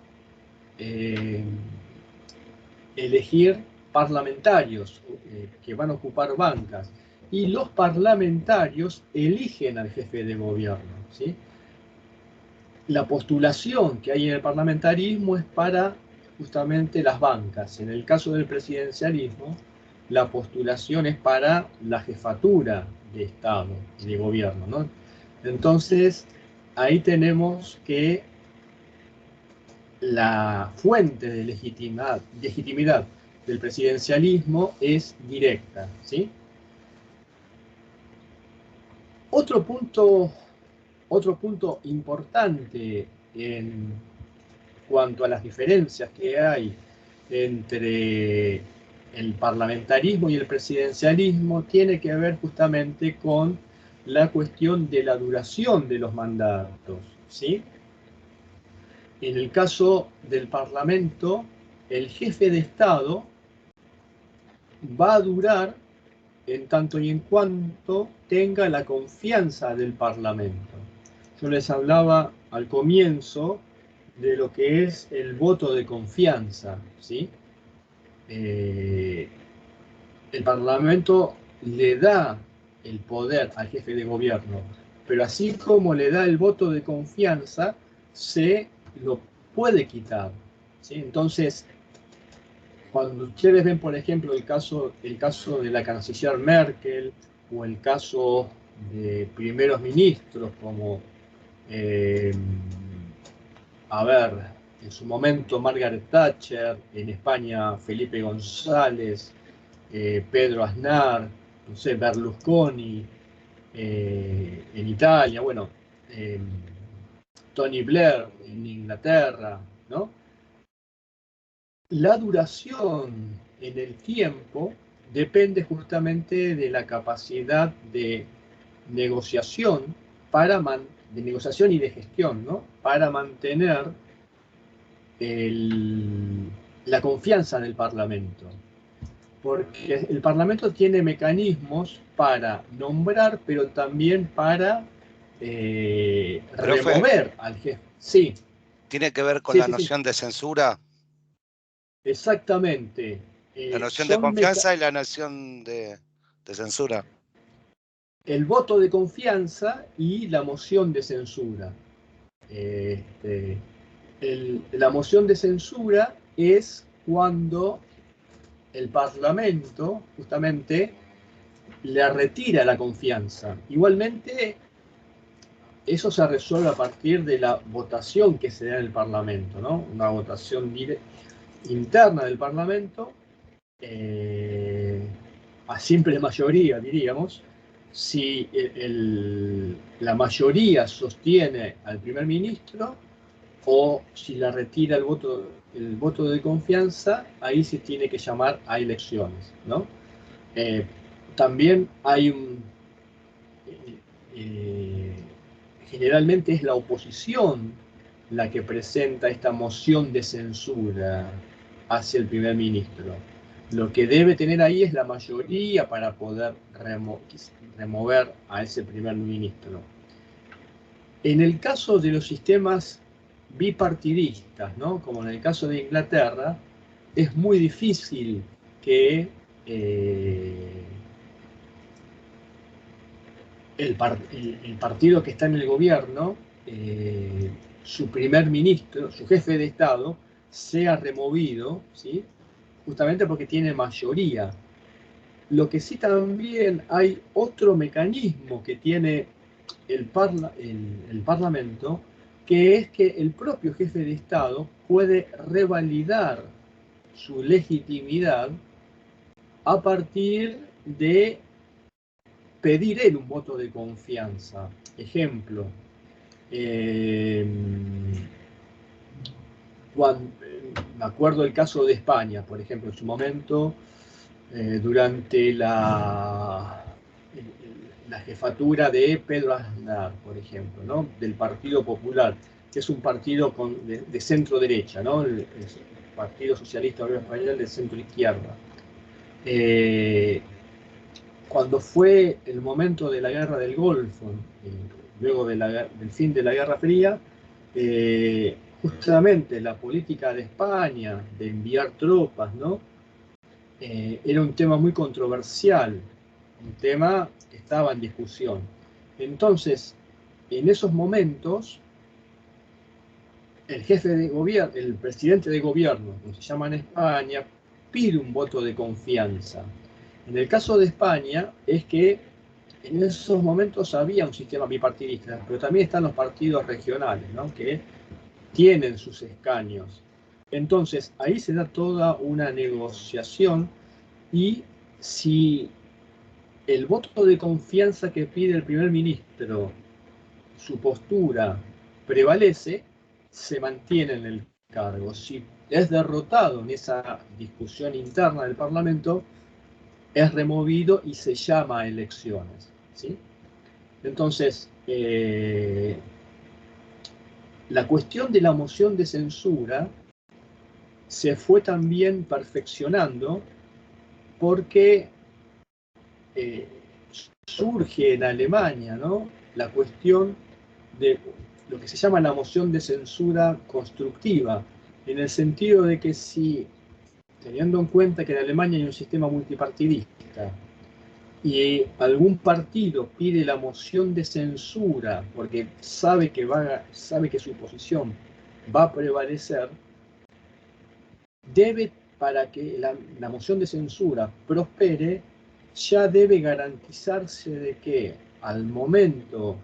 elegir parlamentarios que van a ocupar bancas. Y los parlamentarios eligen al jefe de gobierno, ¿sí? La postulación que hay en el parlamentarismo es para justamente las bancas. En el caso del presidencialismo, la postulación es para la jefatura de Estado, de gobierno, ¿no? Entonces, ahí tenemos que la fuente de legitimidad del presidencialismo es directa, ¿sí? Otro punto importante en cuanto a las diferencias que hay entre el parlamentarismo y el presidencialismo tiene que ver justamente con la cuestión de la duración de los mandatos, ¿sí? En el caso del Parlamento, el jefe de Estado va a durar en tanto y en cuanto tenga la confianza del Parlamento. Yo les hablaba al comienzo de lo que es el voto de confianza, ¿sí? El Parlamento le da el poder al jefe de gobierno, pero así como le da el voto de confianza, se lo puede quitar, ¿sí? Entonces, cuando ustedes ven, por ejemplo, el caso de la canciller Merkel o el caso de primeros ministros como, en su momento Margaret Thatcher, en España Felipe González, Pedro Aznar, no sé, Berlusconi, en Italia, bueno, Tony Blair en Inglaterra, ¿no? La duración en el tiempo depende justamente de la capacidad de negociación de negociación y de gestión, ¿no? Para mantener la confianza del Parlamento. Porque el Parlamento tiene mecanismos para nombrar, pero también para remover al jefe. Sí. ¿Tiene que ver con la noción de censura? Exactamente. La noción de confianza y la noción de censura. El voto de confianza y la moción de censura. La moción de censura es cuando el Parlamento justamente le retira la confianza. Igualmente, eso se resuelve a partir de la votación que se da en el Parlamento, ¿no? Una votación interna del Parlamento, a simple mayoría, diríamos. Si la mayoría sostiene al primer ministro, o si la retira el voto de confianza, ahí se tiene que llamar a elecciones, ¿no? También hay generalmente es la oposición la que presenta esta moción de censura hacia el primer ministro. Lo que debe tener ahí es la mayoría para poder remover a ese primer ministro. En el caso de los sistemas bipartidistas, ¿no? Como en el caso de Inglaterra, es muy difícil que el partido que está en el gobierno, su primer ministro, su jefe de Estado, sea removido, ¿sí? Justamente porque tiene mayoría. Lo que sí también hay otro mecanismo que tiene el Parlamento, que es que el propio jefe de Estado puede revalidar su legitimidad a partir de pedir él un voto de confianza. Ejemplo, me acuerdo el caso de España, por ejemplo, en su momento, durante la jefatura de Pedro Aznar, por ejemplo, ¿no? Del Partido Popular, que es un partido de centro derecha, ¿no? El Partido Socialista Obrero Español de centro izquierda. Cuando fue el momento de la Guerra del Golfo, luego del fin de la Guerra Fría, justamente la política de España de enviar tropas, ¿no? Era un tema muy controversial, un tema que estaba en discusión. Entonces, en esos momentos, el jefe de gobierno, el presidente de gobierno, como se llama en España, pide un voto de confianza. En el caso de España, es que en esos momentos había un sistema bipartidista, pero también están los partidos regionales, ¿no? Que tienen sus escaños. Entonces, ahí se da toda una negociación, y si el voto de confianza que pide el primer ministro, su postura prevalece, se mantiene en el cargo. Si es derrotado en esa discusión interna del Parlamento, es removido y se llama a elecciones, ¿sí? Entonces, la cuestión de la moción de censura se fue también perfeccionando porque surge en Alemania, ¿no? La cuestión de lo que se llama la moción de censura constructiva, en el sentido de que si, teniendo en cuenta que en Alemania hay un sistema multipartidista y algún partido pide la moción de censura porque sabe que su posición va a prevalecer, para que la moción de censura prospere, ya debe garantizarse de que al momento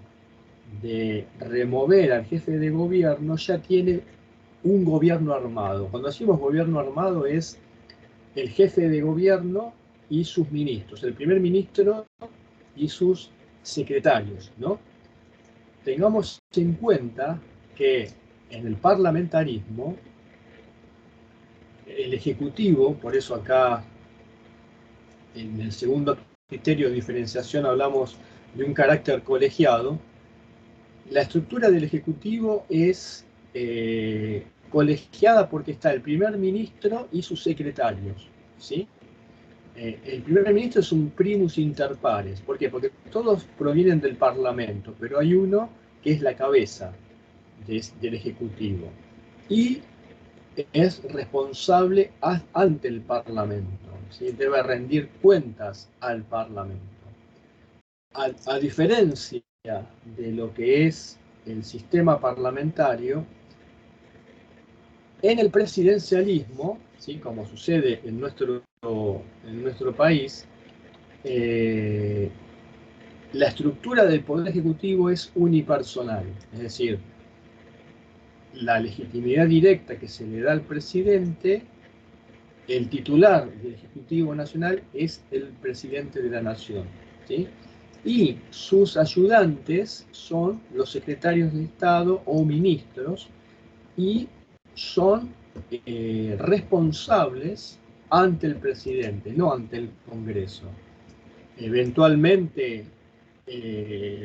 de remover al jefe de gobierno ya tiene un gobierno armado. Cuando decimos gobierno armado es el jefe de gobierno y sus ministros, el primer ministro y sus secretarios, ¿no? Tengamos en cuenta que en el parlamentarismo el Ejecutivo, por eso acá en el segundo criterio de diferenciación hablamos de un carácter colegiado, la estructura del Ejecutivo es colegiada porque está el primer ministro y sus secretarios, ¿sí? El primer ministro es un primus inter pares. ¿Por qué? Porque todos provienen del Parlamento, pero hay uno que es la cabeza del Ejecutivo y es responsable ante el Parlamento, ¿sí? Debe rendir cuentas al Parlamento. A diferencia de lo que es el sistema parlamentario, en el presidencialismo, ¿sí? Como sucede en nuestro país, la estructura del Poder Ejecutivo es unipersonal, es decir, la legitimidad directa que se le da al presidente, el titular del Ejecutivo Nacional es el presidente de la Nación, ¿sí? Y sus ayudantes son los secretarios de Estado o ministros y son responsables ante el presidente, no ante el Congreso. Eventualmente,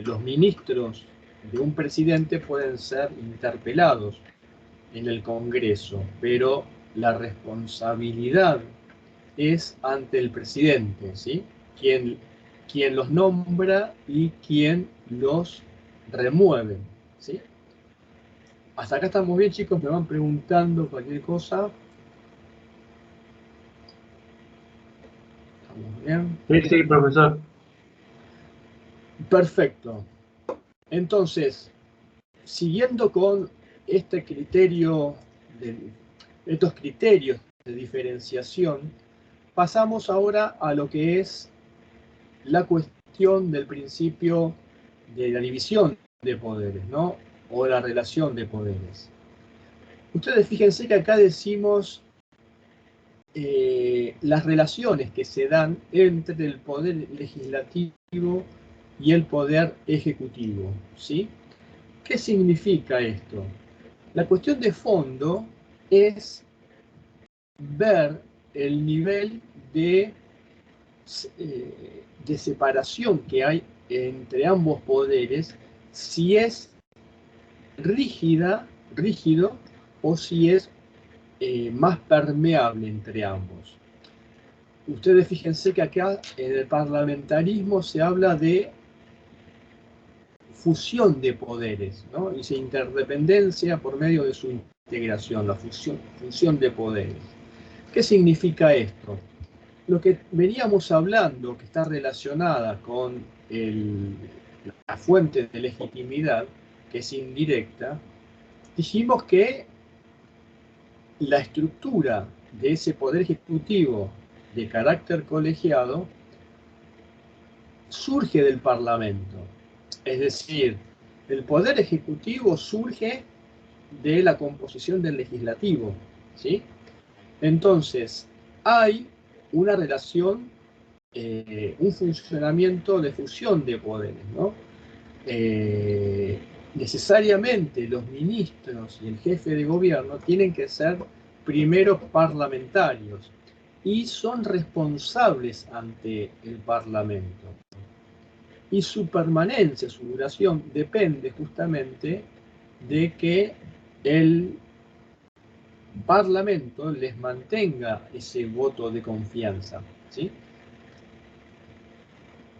los ministros de un presidente pueden ser interpelados en el Congreso, pero la responsabilidad es ante el presidente, ¿sí? Quien los nombra y quien los remueve, ¿sí? Hasta acá estamos bien, chicos, me van preguntando cualquier cosa. ¿Estamos bien? Sí, sí, profesor. Perfecto. Entonces, siguiendo con estos criterios de diferenciación, pasamos ahora a lo que es la cuestión del principio de la división de poderes, ¿no? O la relación de poderes. Ustedes fíjense que acá decimos las relaciones que se dan entre el poder legislativo y el poder ejecutivo, ¿sí? ¿Qué significa esto? La cuestión de fondo es ver el nivel de separación que hay entre ambos poderes, si es rígido o si es más permeable entre ambos. Ustedes fíjense que acá en el parlamentarismo se habla de fusión de poderes, ¿no? Dice interdependencia por medio de su integración, la fusión de poderes. ¿Qué significa esto? Lo que veníamos hablando, que está relacionada con la fuente de legitimidad, que es indirecta, dijimos que la estructura de ese poder ejecutivo de carácter colegiado surge del Parlamento. Es decir, el poder ejecutivo surge de la composición del legislativo, ¿sí? Entonces, hay una relación, un funcionamiento de fusión de poderes, ¿no? Necesariamente los ministros y el jefe de gobierno tienen que ser primero parlamentarios y son responsables ante el Parlamento. Y su permanencia, su duración, depende justamente de que el Parlamento les mantenga ese voto de confianza, ¿sí?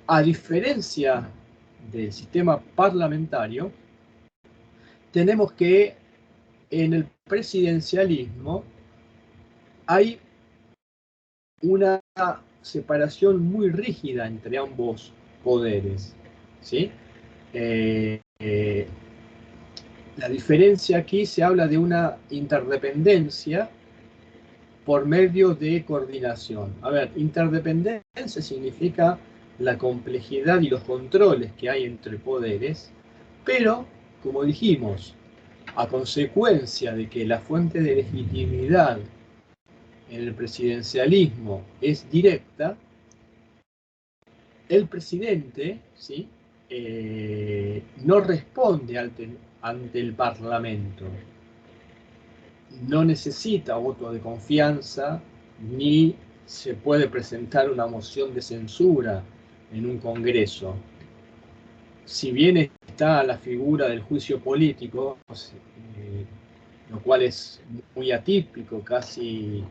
A diferencia del sistema parlamentario, tenemos que en el presidencialismo hay una separación muy rígida entre ambos poderes, ¿sí? La diferencia aquí se habla de una interdependencia por medio de coordinación. A ver, interdependencia significa la complejidad y los controles que hay entre poderes, pero, como dijimos, a consecuencia de que la fuente de legitimidad en el presidencialismo es directa, el presidente, ¿sí? No responde ante el Parlamento, no necesita voto de confianza, ni se puede presentar una moción de censura en un Congreso. Si bien está la figura del juicio político, lo cual es muy atípico, casi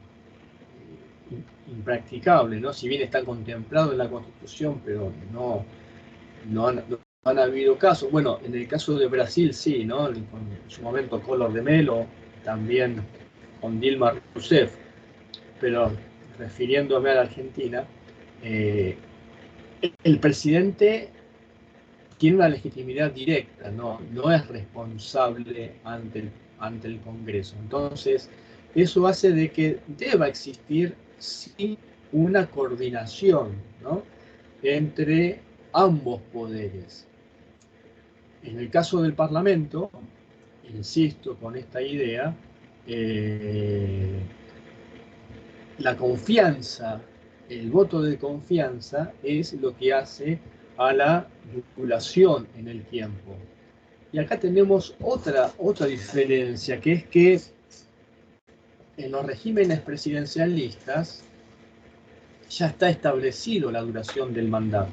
impracticable, ¿no? Si bien está contemplado en la Constitución, pero no han habido casos. Bueno, en el caso de Brasil sí, ¿no? En su momento Collor de Mello, también con Dilma Rousseff, pero refiriéndome a la Argentina, el presidente tiene una legitimidad directa, no es responsable ante el Congreso. Entonces, eso hace de que deba existir sí una coordinación, ¿no? Entre ambos poderes. En el caso del Parlamento, insisto con esta idea, la confianza, el voto de confianza es lo que hace a la vinculación en el tiempo. Y acá tenemos otra diferencia, que es que en los regímenes presidencialistas ya está establecido la duración del mandato,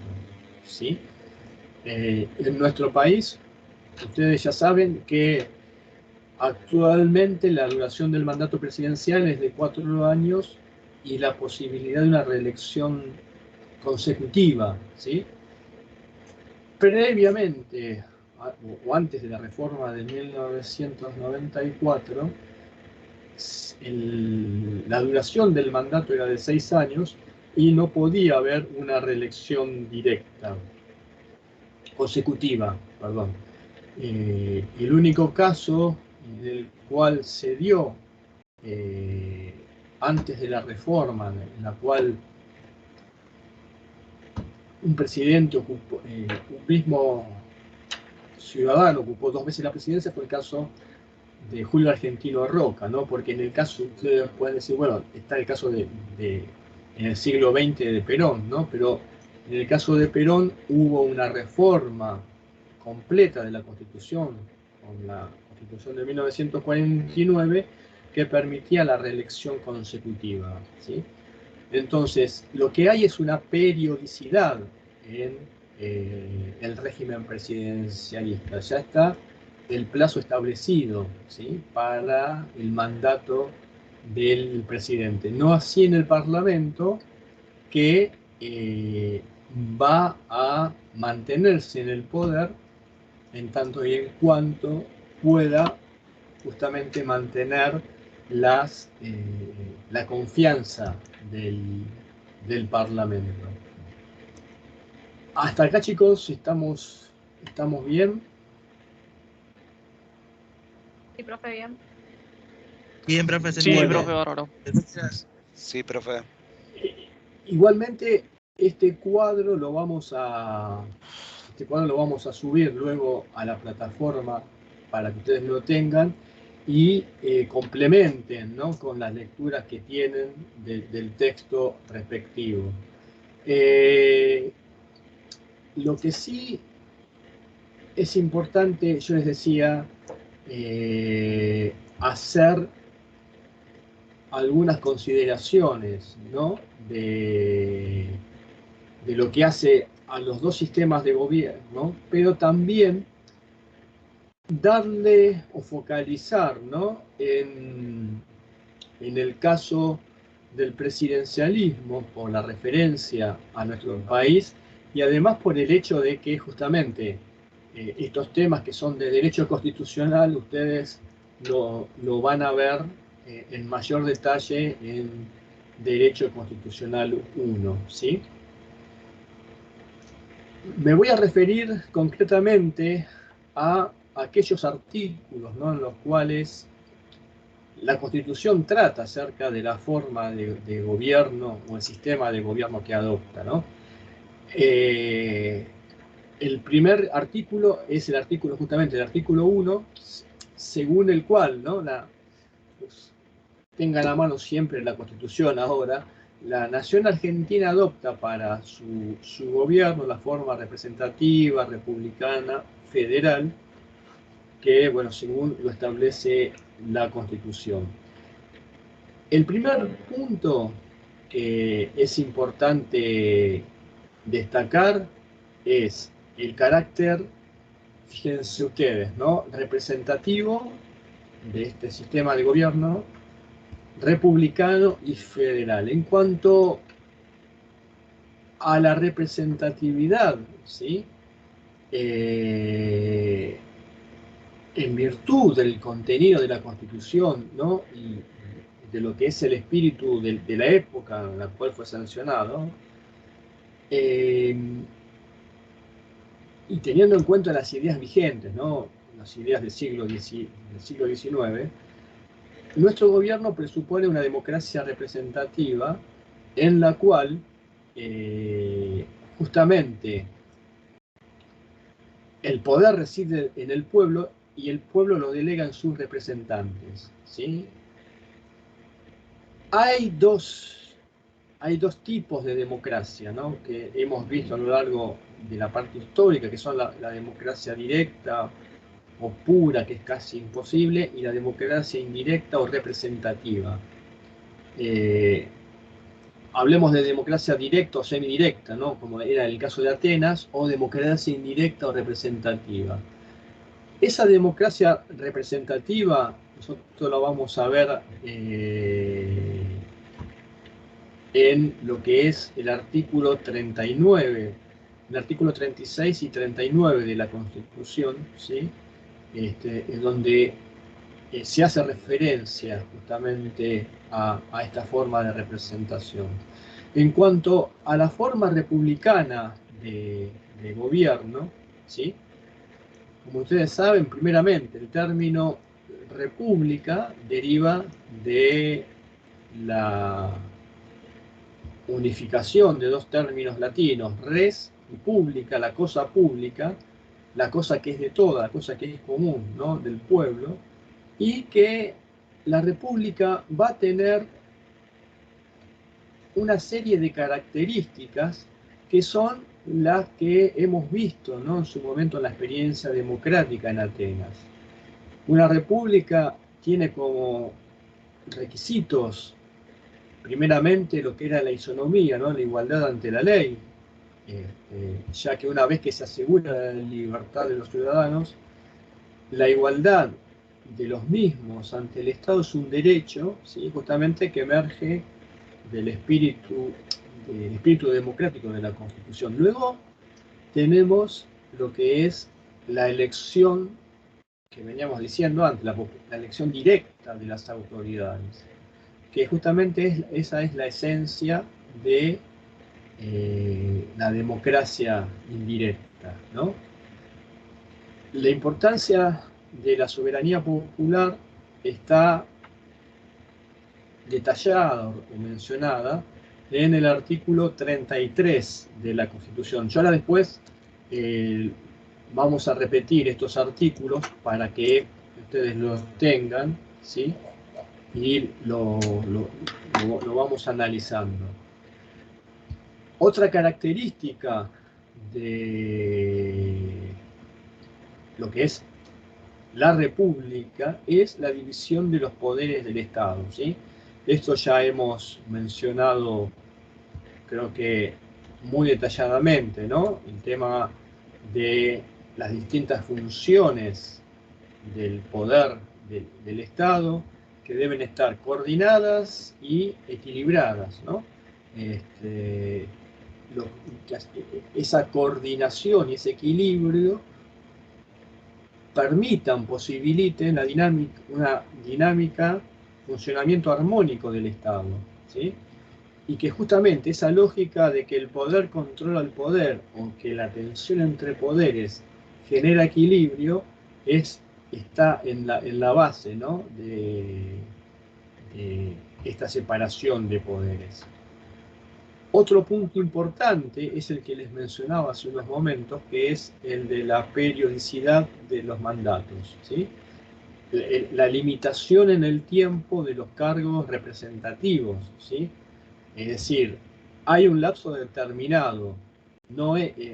¿sí? En nuestro país, ustedes ya saben que actualmente la duración del mandato presidencial es de 4 años y la posibilidad de una reelección consecutiva, ¿sí? Previamente, o antes de la reforma de 1994, la duración del mandato era de 6 años y no podía haber una reelección directa, consecutiva, perdón. El único caso en el cual se dio antes de la reforma, en la cual un presidente ocupó, un mismo ciudadano ocupó 2 veces la presidencia, fue el caso de Julio Argentino Roca, ¿no? Porque en el caso, ustedes pueden decir, bueno, está el caso en el siglo XX de Perón, ¿no? Pero en el caso de Perón hubo una reforma completa de la Constitución, con la Constitución de 1949, que permitía la reelección consecutiva, ¿sí? Entonces, lo que hay es una periodicidad en el régimen presidencialista. Ya está el plazo establecido, ¿sí?, para el mandato del presidente. No así en el Parlamento, que va a mantenerse en el poder en tanto y en cuanto pueda justamente mantener la confianza del Parlamento. Hasta acá, chicos, estamos bien. Sí, profe, bien. Bien, profe. Sí, Bueno. profe, bárbaro. Sí, profe. Igualmente, este cuadro lo vamos a subir luego a la plataforma para que ustedes lo tengan y complementen, ¿no?, con las lecturas que tienen del texto respectivo. Lo que sí es importante, yo les decía, hacer algunas consideraciones, ¿no?, de lo que hace a los dos sistemas de gobierno, pero también darle o focalizar, ¿no?, en el caso del presidencialismo, por la referencia a nuestro país y además por el hecho de que justamente estos temas que son de derecho constitucional, ustedes lo van a ver en mayor detalle en Derecho Constitucional 1, ¿sí? Me voy a referir concretamente a aquellos artículos, ¿no?, en los cuales la Constitución trata acerca de la forma de gobierno o el sistema de gobierno que adopta, ¿no? El primer artículo es justamente el artículo 1, según el cual, ¿no?, pues, tengan a mano siempre la Constitución ahora, la Nación Argentina adopta para su gobierno la forma representativa, republicana, federal, que, bueno, según lo establece la Constitución. El primer punto que es importante destacar es el carácter, fíjense ustedes, ¿no?, representativo de este sistema de gobierno, republicano y federal. En cuanto a la representatividad, ¿sí?, en virtud del contenido de la Constitución, ¿no?, y de lo que es el espíritu de la época en la cual fue sancionado, y teniendo en cuenta las ideas vigentes, ¿no?, las ideas del siglo XIX, nuestro gobierno presupone una democracia representativa en la cual justamente el poder reside en el pueblo y el pueblo lo delega en sus representantes, ¿sí? Hay dos tipos de democracia, ¿no?, que hemos visto a lo largo de la parte histórica, que son la democracia directa o pura, que es casi imposible, y la democracia indirecta o representativa. Hablemos de democracia directa o semidirecta, ¿no?, como era el caso de Atenas, o democracia indirecta o representativa. Esa democracia representativa, nosotros la vamos a ver en lo que es el artículo 39, el artículo 36 y 39 de la Constitución, ¿sí? En donde se hace referencia justamente a esta forma de representación. En cuanto a la forma republicana de gobierno, ¿sí?, como ustedes saben, primeramente, el término república deriva de la unificación de dos términos latinos, res y pública, la cosa que es de toda, la cosa que es común, ¿no?, del pueblo, y que la república va a tener una serie de características que son las que hemos visto, ¿no?, en su momento en la experiencia democrática en Atenas. Una república tiene como requisitos, primeramente, lo que era la isonomía, ¿no?, la igualdad ante la ley, ya que una vez que se asegura la libertad de los ciudadanos, la igualdad de los mismos ante el Estado es un derecho, ¿sí?, justamente que emerge del espíritu democrático de la Constitución. Luego tenemos lo que es la elección, que veníamos diciendo antes, la elección directa de las autoridades, que justamente esa es la esencia de la democracia indirecta, ¿no? La importancia de la soberanía popular está detallada o mencionada en el artículo 33 de la Constitución. Yo ahora después vamos a repetir estos artículos para que ustedes los tengan, ¿sí?, y lo vamos analizando. Otra característica de lo que es la república es la división de los poderes del Estado, ¿sí? Esto ya hemos mencionado, creo que muy detalladamente, ¿no?, el tema de las distintas funciones del poder del Estado, que deben estar coordinadas y equilibradas, ¿no? Esa coordinación y ese equilibrio posibiliten una dinámica, funcionamiento armónico del Estado, ¿sí?, y que justamente esa lógica de que el poder controla el poder, o que la tensión entre poderes genera equilibrio, está en la base, ¿no?, de esta separación de poderes. Otro punto importante es el que les mencionaba hace unos momentos, que es el de la periodicidad de los mandatos, ¿sí?, la limitación en el tiempo de los cargos representativos, ¿sí?, es decir, hay un lapso determinado,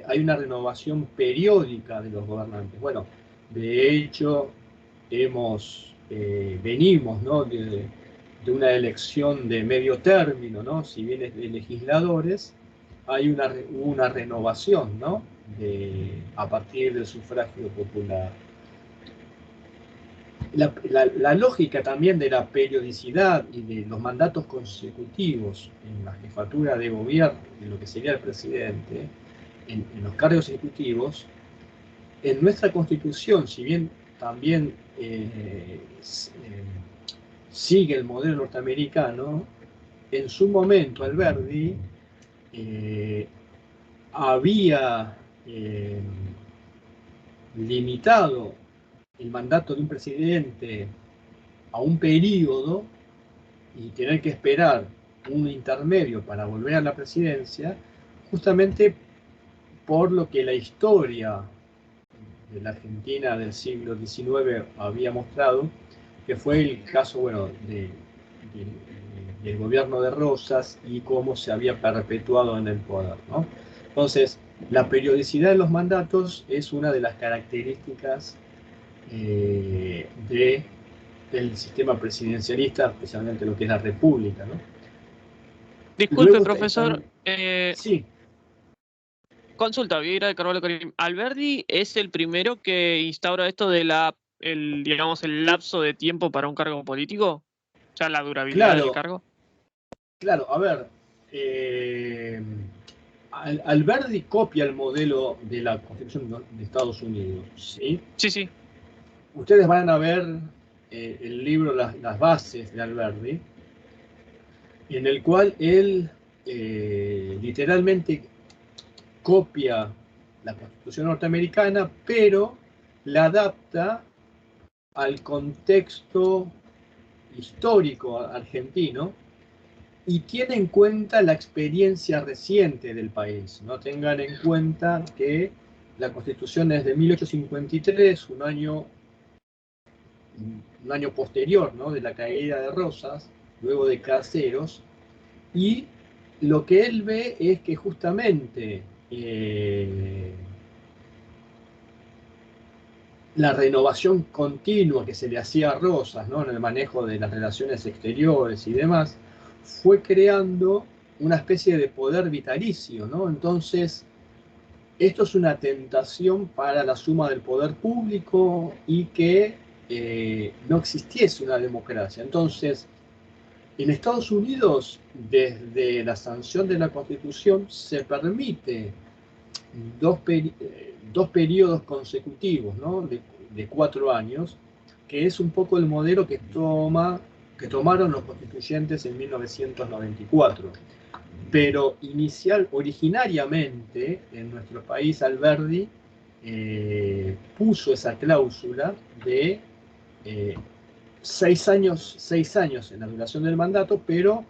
hay una renovación periódica de los gobernantes. Bueno, de hecho, venimos, ¿no?, de una elección de medio término, ¿no?, si bien es de legisladores, hay una renovación, ¿no?, a partir del sufragio popular. La lógica también de la periodicidad y de los mandatos consecutivos en la jefatura de gobierno, en lo que sería el presidente, en los cargos ejecutivos, en nuestra Constitución, si bien también sigue el modelo norteamericano, en su momento Alberdi había limitado el mandato de un presidente a un periodo y tener que esperar un intermedio para volver a la presidencia, justamente por lo que la historia la Argentina del siglo XIX había mostrado, que fue el caso, bueno, del gobierno de Rosas y cómo se había perpetuado en el poder, ¿no? Entonces, la periodicidad de los mandatos es una de las características del sistema presidencialista, especialmente lo que es la república, ¿no? Disculpe, Luego profesor. sí. Consulta, Vieira de Carvalho Karim. ¿Alberdi es el primero que instaura esto de digamos, el lapso de tiempo para un cargo político? O sea, la durabilidad del cargo. Claro, a ver, Alberdi copia el modelo de la Constitución de Estados Unidos, ¿sí? Sí, sí. Ustedes van a ver el libro Las bases de Alberdi, en el cual él literalmente copia la Constitución norteamericana, pero la adapta al contexto histórico argentino y tiene en cuenta la experiencia reciente del país. No tengan en cuenta que la Constitución es de 1853, un año posterior, ¿no?, de la caída de Rosas, luego de Caseros, y lo que él ve es que justamente la renovación continua que se le hacía a Rosas, ¿no?, en el manejo de las relaciones exteriores y demás, fue creando una especie de poder vitalicio, ¿no? Entonces, esto es una tentación para la suma del poder público y que no existiese una democracia. Entonces, en Estados Unidos, desde la sanción de la Constitución, se permite dos periodos consecutivos, ¿no?, de 4 años, que es un poco el modelo que tomaron los constituyentes en 1994. Pero originariamente en nuestro país Alberdi puso esa cláusula de 6 años en la duración del mandato, pero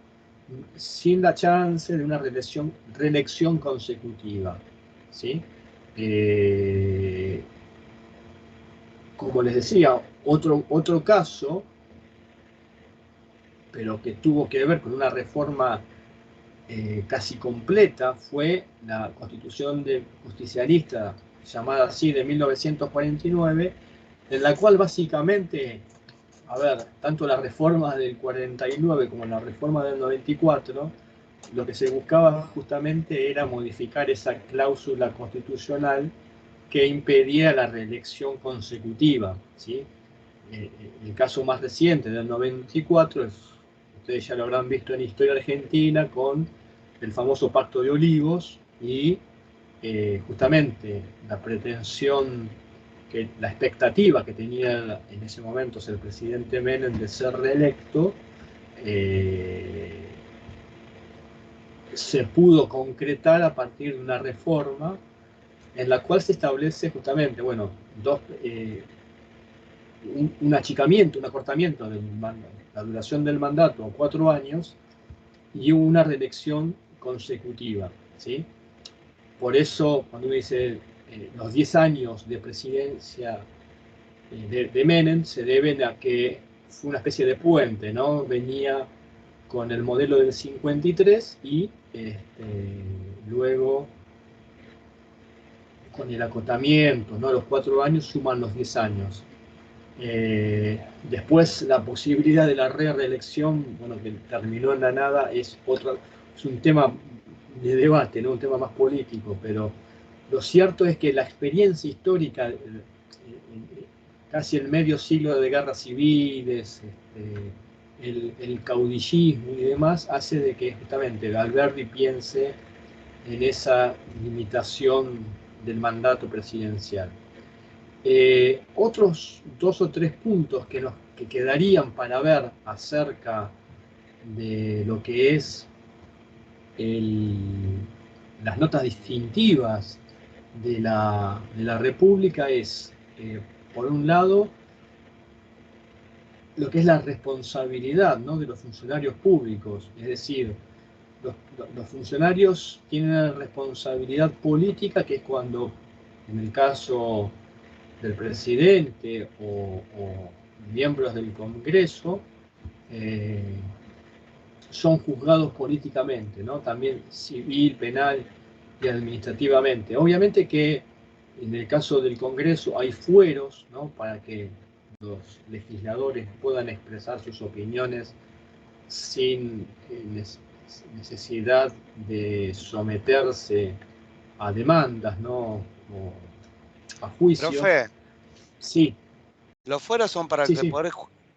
sin la chance de una reelección consecutiva, ¿sí? Como les decía, otro caso, pero que tuvo que ver con una reforma casi completa, fue la Constitución justicialista, llamada así, de 1949, en la cual básicamente, a ver, tanto la reforma del 49 como la reforma del 94, lo que se buscaba justamente era modificar esa cláusula constitucional que impedía la reelección consecutiva, ¿sí? El caso más reciente del 94 ustedes ya lo habrán visto en Historia Argentina, con el famoso Pacto de Olivos y justamente la pretensión, la expectativa que tenía en ese momento el presidente Menem de ser reelecto, se pudo concretar a partir de una reforma en la cual se establece justamente, bueno, un achicamiento, un acortamiento de la duración del mandato a 4 años y una reelección consecutiva, ¿sí? Por eso, cuando uno dice los 10 años de presidencia de Menem se deben a que fue una especie de puente, ¿no? Venía con el modelo del 53 y luego con el acotamiento, ¿no? Los 4 años suman los 10 años. Después la posibilidad de la reelección, bueno, que terminó en la nada, es un tema de debate, ¿no?, un tema más político, pero lo cierto es que la experiencia histórica, casi el medio siglo de guerras civiles, el caudillismo y demás, hace de que justamente Alberdi piense en esa limitación del mandato presidencial. Otros 2 o 3 puntos que quedarían para ver acerca de lo que es las notas distintivas de la República es, por un lado, lo que es la responsabilidad, ¿no?, de los funcionarios públicos. Es decir, los funcionarios tienen responsabilidad política, que es cuando, en el caso del presidente o miembros del Congreso son juzgados políticamente, ¿no? También civil, penal y administrativamente. Obviamente que en el caso del Congreso hay fueros, ¿no? Para que los legisladores puedan expresar sus opiniones sin necesidad de someterse a demandas, ¿no? O a juicios. Profe, Sí. ¿los fueros son para, Sí, que sí.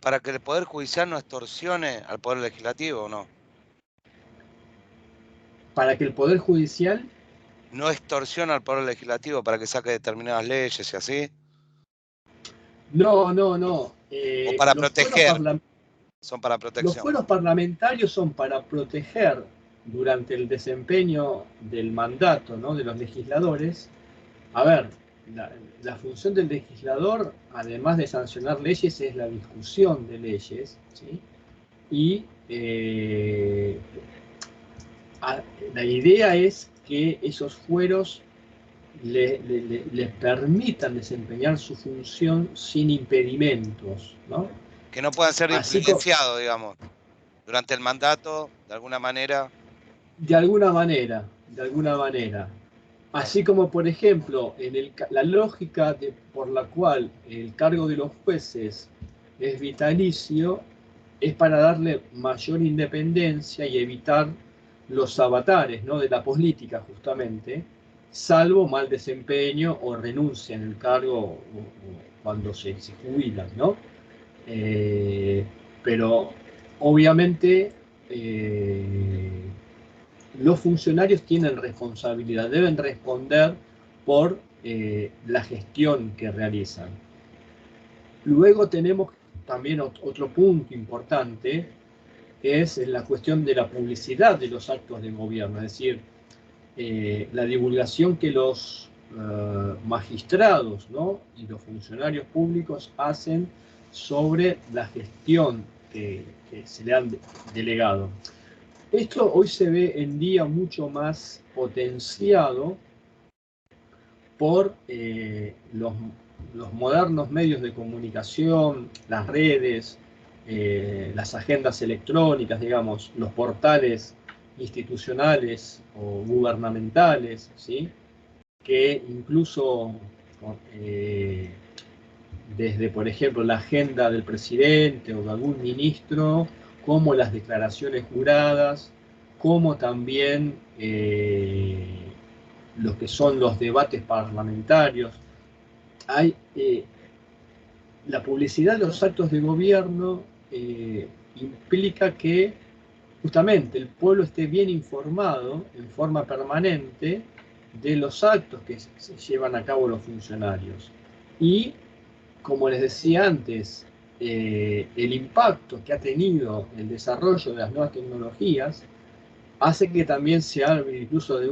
para que el Poder Judicial no extorsione al Poder Legislativo o no? Para que el Poder Judicial ¿No extorsiona al Poder Legislativo para que saque determinadas leyes y así? No. ¿O para proteger? Son para Los protección. fueros parlamentarios son para proteger durante el desempeño del mandato, ¿no? De los legisladores. A ver, la función del legislador, además de sancionar leyes, es la discusión de leyes, ¿sí? Y la idea es que esos fueros les permitan desempeñar su función sin impedimentos, ¿no? Que no puedan ser Así influenciados, digamos, durante el mandato, de alguna manera. De alguna manera. Así como, por ejemplo, en la lógica por la cual el cargo de los jueces es vitalicio, es para darle mayor independencia y evitar los avatares, ¿no? De la política, justamente, salvo mal desempeño o renuncia en el cargo o cuando se jubilan, ¿no? Pero obviamente los funcionarios tienen responsabilidad, deben responder por la gestión que realizan. Luego tenemos también otro punto importante, es la cuestión de la publicidad de los actos de gobierno, es decir, la divulgación que los magistrados, ¿no? Y los funcionarios públicos hacen sobre la gestión que se le han delegado. Esto hoy se ve en día mucho más potenciado por los modernos medios de comunicación, las redes, las agendas electrónicas, digamos, los portales institucionales o gubernamentales, ¿sí? Que incluso desde, por ejemplo, la agenda del presidente o de algún ministro, como las declaraciones juradas, como también lo que son los debates parlamentarios. Hay la publicidad de los actos de gobierno implica que justamente el pueblo esté bien informado en forma permanente de los actos que se llevan a cabo los funcionarios. Y, como les decía antes, el impacto que ha tenido el desarrollo de las nuevas tecnologías hace que también se hable incluso de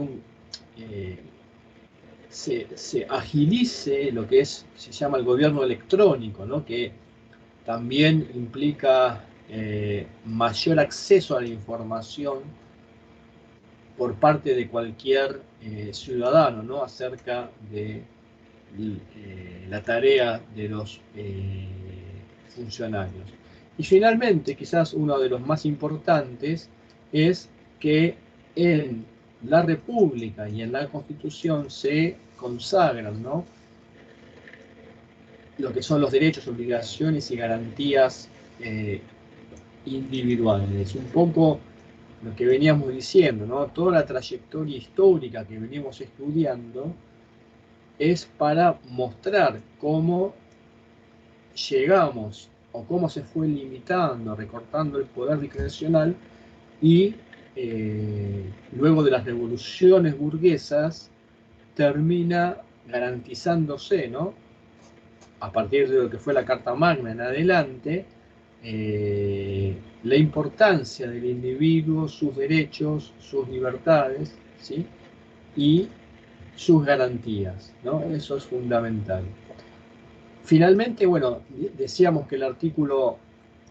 se agilice lo que se llama el gobierno electrónico, ¿no? Que también implica mayor acceso a la información por parte de cualquier ciudadano, ¿no? Acerca de la tarea de los funcionarios. Y finalmente, quizás uno de los más importantes es que en la República y en la Constitución se consagran, ¿no? Lo que son los derechos, obligaciones y garantías individuales. Un poco lo que veníamos diciendo, ¿no? Toda la trayectoria histórica que venimos estudiando es para mostrar cómo llegamos o cómo se fue limitando, recortando el poder discrecional y luego de las revoluciones burguesas termina garantizándose, ¿no? A partir de lo que fue la Carta Magna en adelante, la importancia del individuo, sus derechos, sus libertades, ¿sí? Y sus garantías, ¿no? Eso es fundamental. Finalmente, bueno, decíamos que el artículo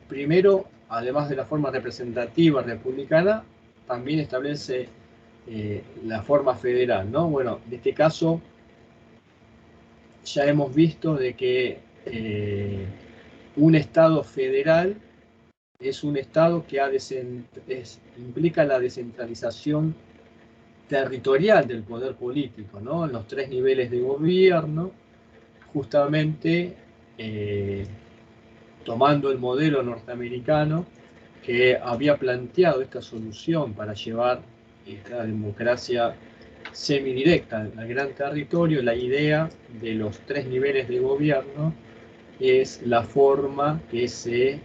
primero, además de la forma representativa republicana, también establece la forma federal, ¿no? Bueno, en este caso, ya hemos visto de que un Estado federal es un Estado que implica la descentralización territorial del poder político, ¿no? En los 3 niveles de gobierno, justamente tomando el modelo norteamericano que había planteado esta solución para llevar esta democracia semidirecta al gran territorio. La idea de los 3 niveles de gobierno es la forma que se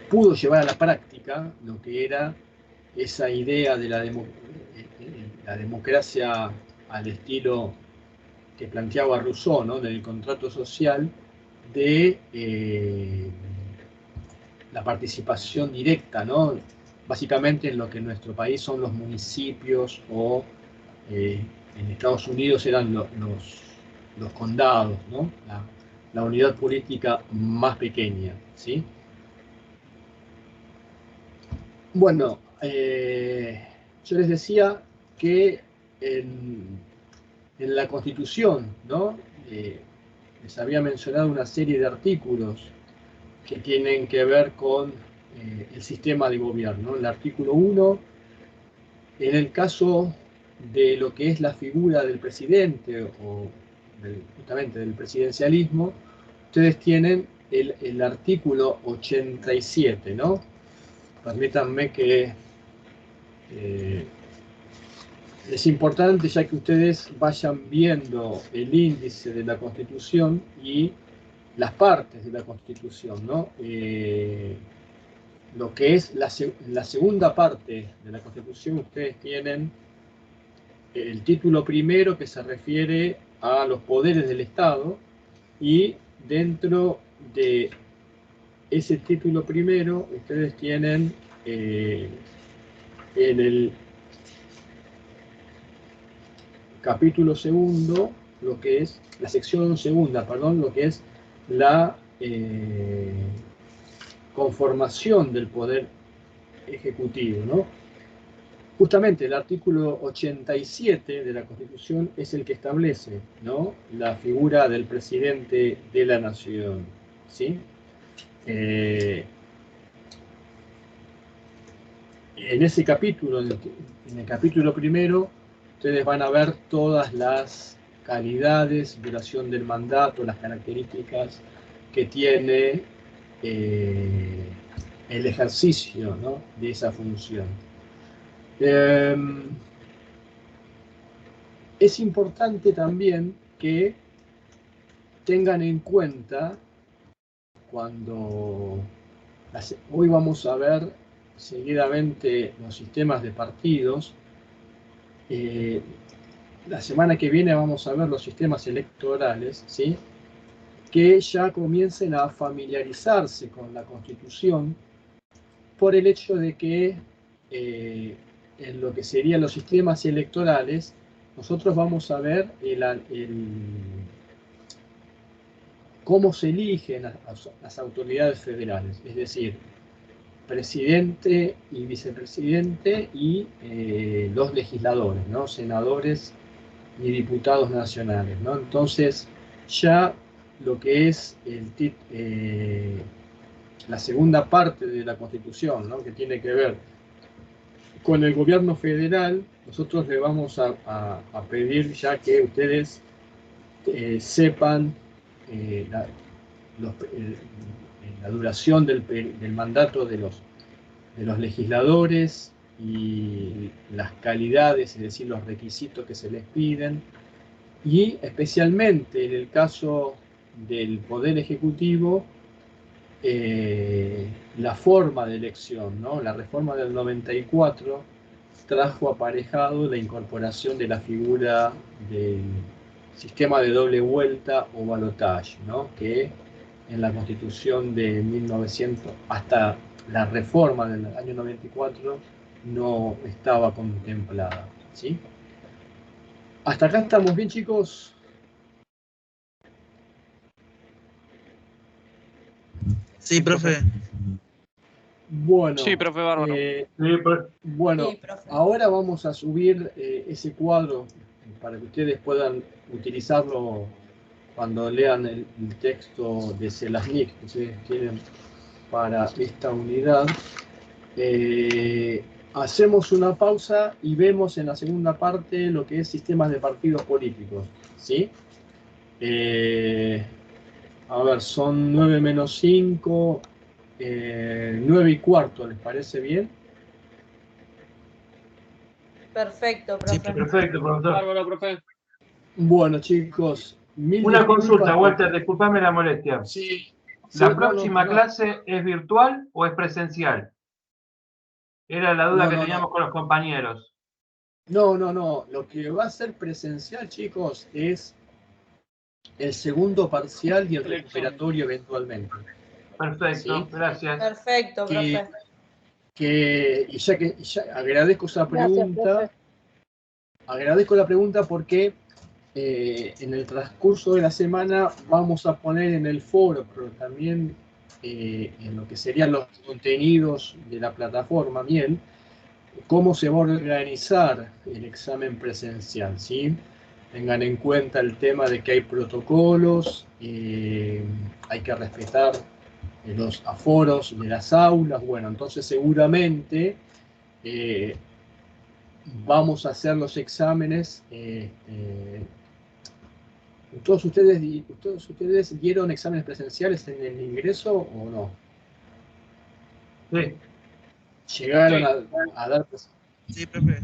pudo llevar a la práctica lo que era esa idea de la democracia al estilo que planteaba Rousseau, ¿no? Del contrato social, de la participación directa, ¿no? Básicamente en lo que en nuestro país son los municipios, o en Estados Unidos eran los condados, ¿no? La unidad política más pequeña, ¿sí? Bueno, yo les decía que en la Constitución, ¿no? Les había mencionado una serie de artículos que tienen que ver con el sistema de gobierno. El artículo 1, en el caso de lo que es la figura del presidente, o justamente del presidencialismo, ustedes tienen el artículo 87, ¿no? Permítanme que es importante, ya que ustedes vayan viendo el índice de la Constitución y las partes de la Constitución, ¿no? Lo que es la segunda parte de la Constitución, ustedes tienen el título primero, que se refiere a los poderes del Estado, y dentro de ese título primero ustedes tienen en el capítulo segundo, lo que es la sección segunda, perdón, lo que es la conformación del poder ejecutivo, ¿no? Justamente el artículo 87 de la Constitución es el que establece, ¿no?, la figura del presidente de la nación, ¿sí? En ese capítulo, en el capítulo primero, ustedes van a ver todas las calidades, duración del mandato, las características que tiene el ejercicio, ¿no?, de esa función. Es importante también que tengan en cuenta, cuando hoy vamos a ver seguidamente los sistemas de partidos, la semana que viene vamos a ver los sistemas electorales, ¿sí?, que ya comiencen a familiarizarse con la Constitución, por el hecho de que en lo que serían los sistemas electorales, nosotros vamos a ver cómo se eligen las autoridades federales, es decir, presidente y vicepresidente y los legisladores, ¿no?, senadores y diputados nacionales, ¿no? Entonces, ya lo que es la segunda parte de la Constitución, ¿no?, que tiene que ver con el gobierno federal, nosotros le vamos a pedir ya que ustedes sepan la duración del mandato de los legisladores y las calidades, es decir, los requisitos que se les piden, y especialmente en el caso del Poder Ejecutivo, la forma de elección, ¿no? La reforma del 94 trajo aparejado la incorporación de la figura del sistema de doble vuelta o balotaje, ¿no?, que en la Constitución de 1900, hasta la reforma del año 94, no estaba contemplada, ¿sí? ¿Hasta acá estamos bien, chicos? Sí, profe. Bueno, Sí, profe, bárbaro. bueno, Sí, profe. ahora vamos a subir ese cuadro para que ustedes puedan utilizarlo cuando lean el texto de Selaznik que ustedes tienen para esta unidad. Hacemos una pausa y vemos en la segunda parte lo que es sistemas de partidos políticos, ¿sí? A ver, son 9 menos 5, 9 y cuarto, ¿les parece bien? Perfecto, Sí, profe. Perfecto, profesor. Bárbaro, profe. Bueno, chicos, mil Una disculpas consulta, por- Walter, disculpame la molestia. Sí, ¿La sí, próxima clase es virtual o es presencial? Era la duda que teníamos con los compañeros. No. Lo que va a ser presencial, chicos, es el segundo parcial y el recuperatorio eventualmente. Perfecto, ¿Sí? gracias. Perfecto, profe. Y ya agradezco esa pregunta. Agradezco la pregunta porque en el transcurso de la semana vamos a poner en el foro, pero también en lo que serían los contenidos de la plataforma Miel, cómo se va a organizar el examen presencial, ¿sí? Tengan en cuenta el tema de que hay protocolos, hay que respetar los aforos de las aulas, bueno, entonces seguramente vamos a hacer los exámenes. ¿Todos ustedes dieron exámenes presenciales en el ingreso o no? Sí. ¿Llegaron a dar? Sí, profe.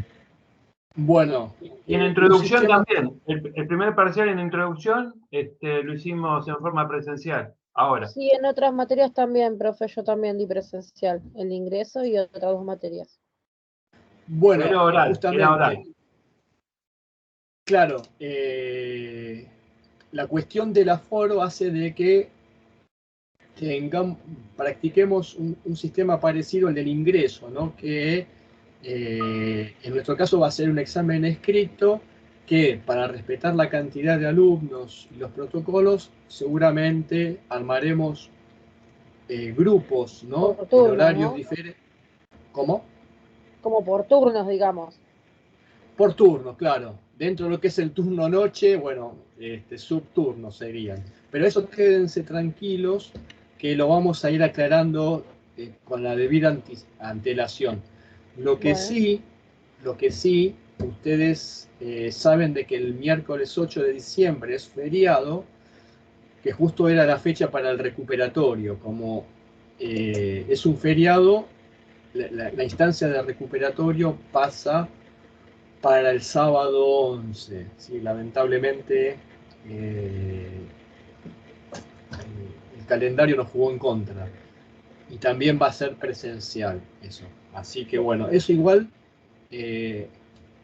Bueno. Y en introducción también. El primer parcial en introducción lo hicimos en forma presencial. Ahora. Sí, en otras materias también, profe, yo también di presencial, el ingreso y otras 2 materias. Bueno, pero oral, justamente. era oral. Claro, la cuestión del aforo hace de que practiquemos un sistema parecido al del ingreso, ¿no? Que en nuestro caso va a ser un examen escrito que para respetar la cantidad de alumnos y los protocolos seguramente armaremos grupos, ¿no? Por En turnos, horarios ¿no? diferentes. ¿Cómo? Como por turnos, digamos. Por turno, claro. Dentro de lo que es el turno noche, bueno, subturnos serían. Pero eso quédense tranquilos que lo vamos a ir aclarando con la debida antelación. Lo que sí, ustedes saben de que el miércoles 8 de diciembre es feriado, que justo era la fecha para el recuperatorio. Como es un feriado, la instancia de recuperatorio pasa para el sábado 11. Sí, lamentablemente el calendario nos jugó en contra. Y también va a ser presencial eso. Así que bueno, eso igual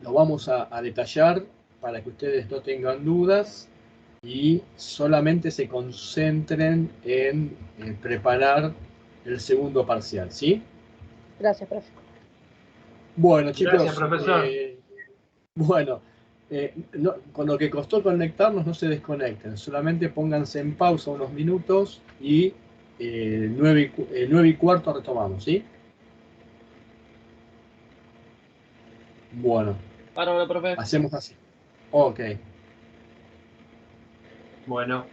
lo vamos a detallar para que ustedes no tengan dudas y solamente se concentren en preparar el segundo parcial, ¿sí? Gracias, profe. Bueno, chicos. Gracias, profesor. Bueno, con lo que costó conectarnos, no se desconecten, solamente pónganse en pausa unos minutos y 9 y cuarto retomamos, ¿sí? Bueno, Bárbaro, profe. hacemos así. Ok. Bueno.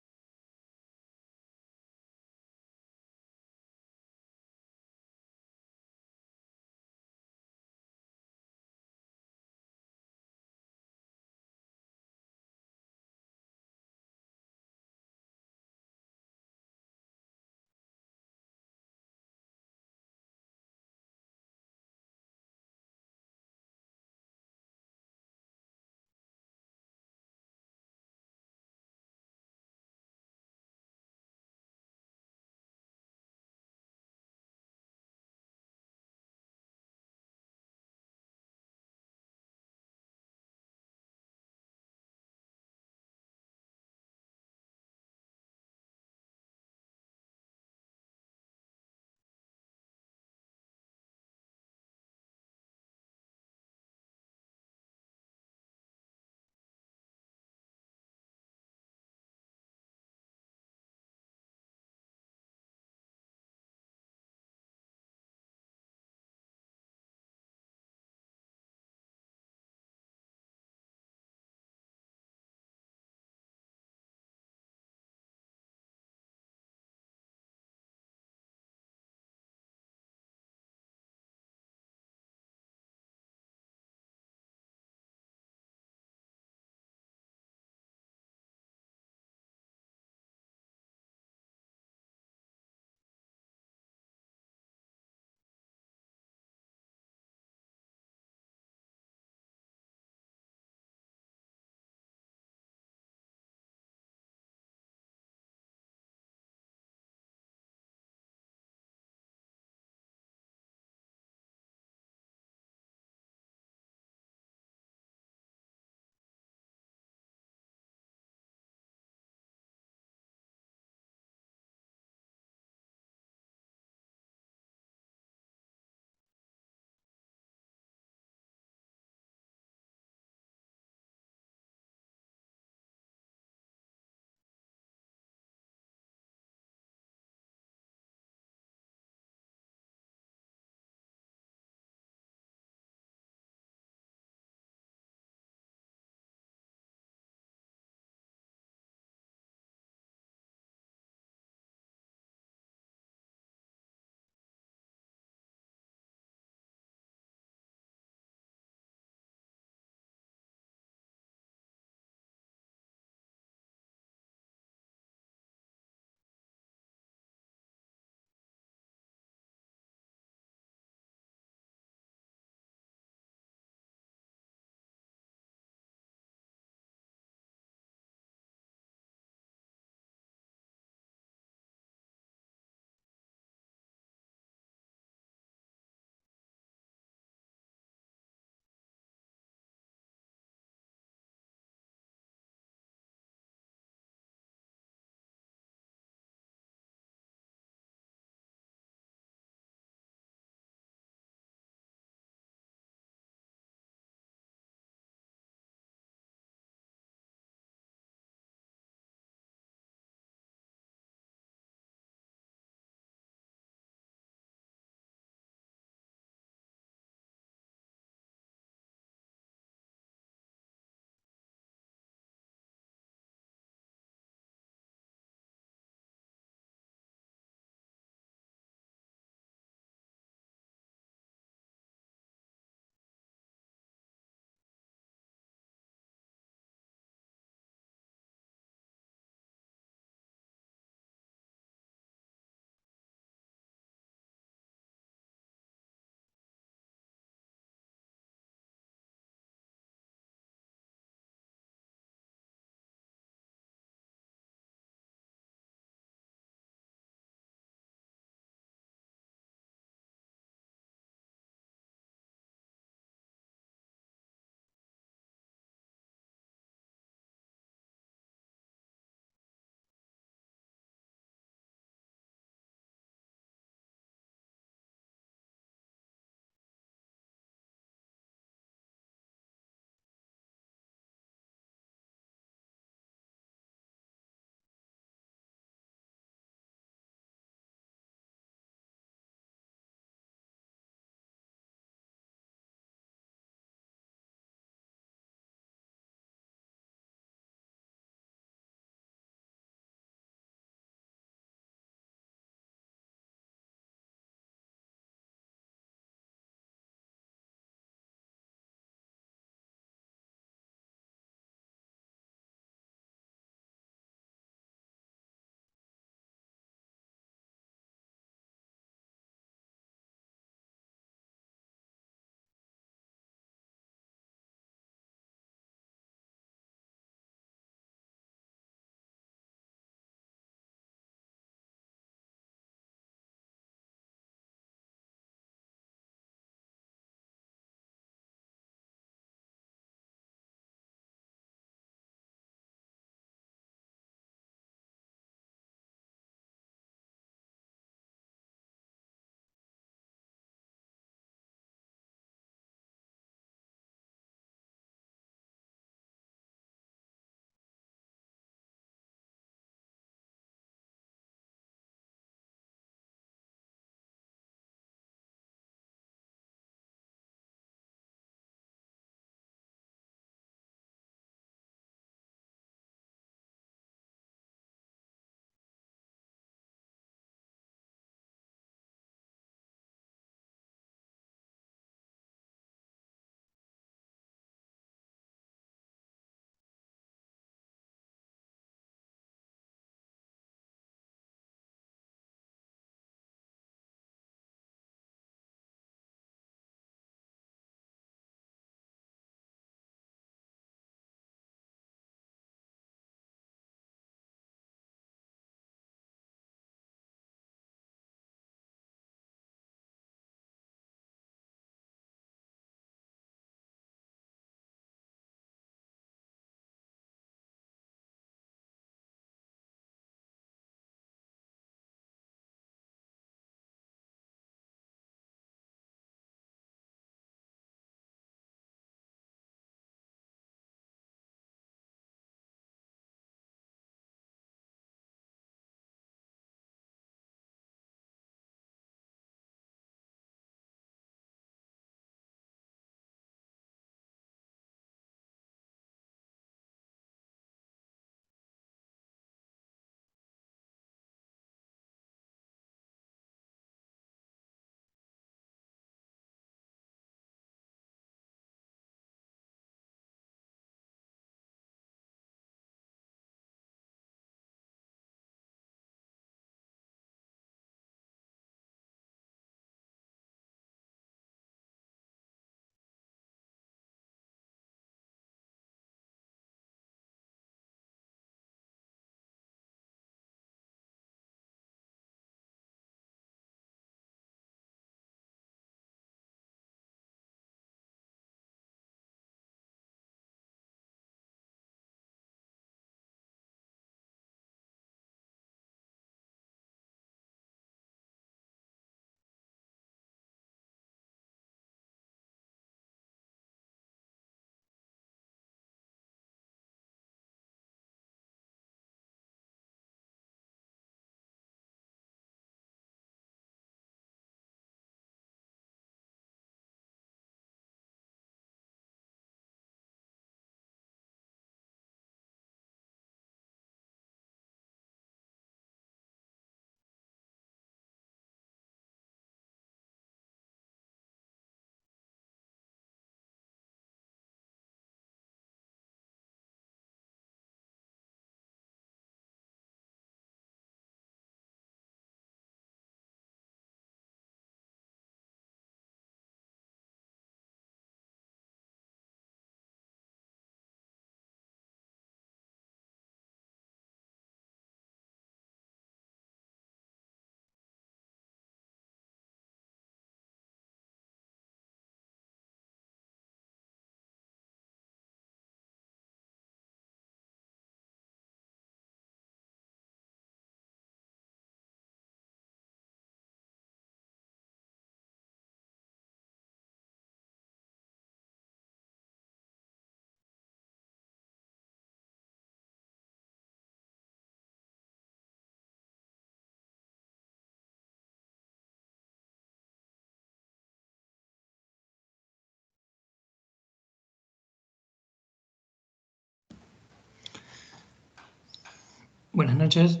Buenas noches.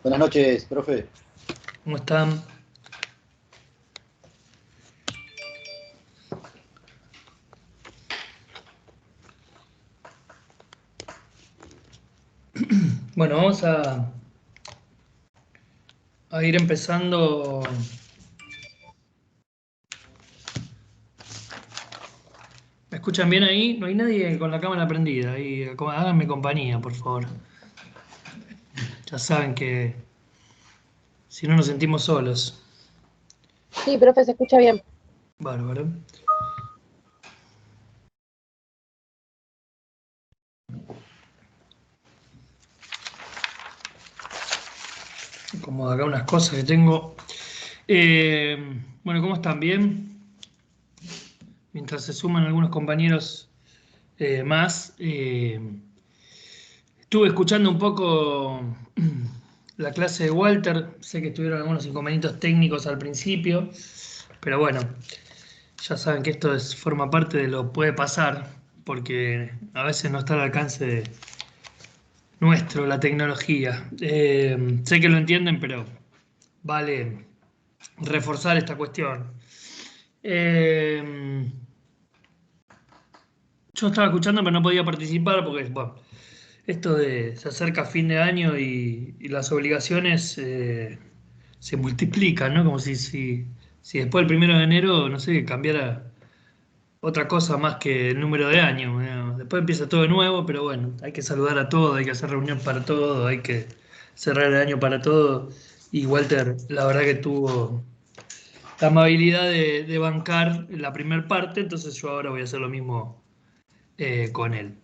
Buenas noches, profe. ¿Cómo están? Bueno, vamos a ir empezando. ¿Me escuchan bien ahí? No hay nadie con la cámara prendida. Ahí, háganme compañía, por favor. Ya saben que si no nos sentimos solos. Sí, profe, se escucha bien. Bárbaro. Como acá unas cosas que tengo. Bueno, ¿cómo están? ¿Bien? Mientras se suman algunos compañeros más. Estuve escuchando un poco la clase de Walter. Sé que tuvieron algunos inconvenientes técnicos al principio. Pero bueno, ya saben que esto forma parte de lo que puede pasar. Porque a veces no está al alcance nuestro la tecnología. Sé que lo entienden, pero vale reforzar esta cuestión. Yo estaba escuchando, pero no podía participar porque, bueno, esto de se acerca fin de año y las obligaciones se multiplican, ¿no? Como si después del 1 de enero, no sé, cambiara otra cosa más que el número de año, ¿no? Después empieza todo de nuevo, pero bueno, hay que saludar a todo, hay que hacer reunión para todo, hay que cerrar el año para todo. Y Walter, la verdad que tuvo la amabilidad de bancar la primera parte, entonces yo ahora voy a hacer lo mismo con él.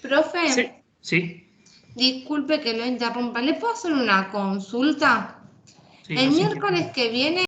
Profe, Sí, sí. disculpe que lo interrumpa. ¿Le puedo hacer una consulta? Sí, El no sé miércoles que viene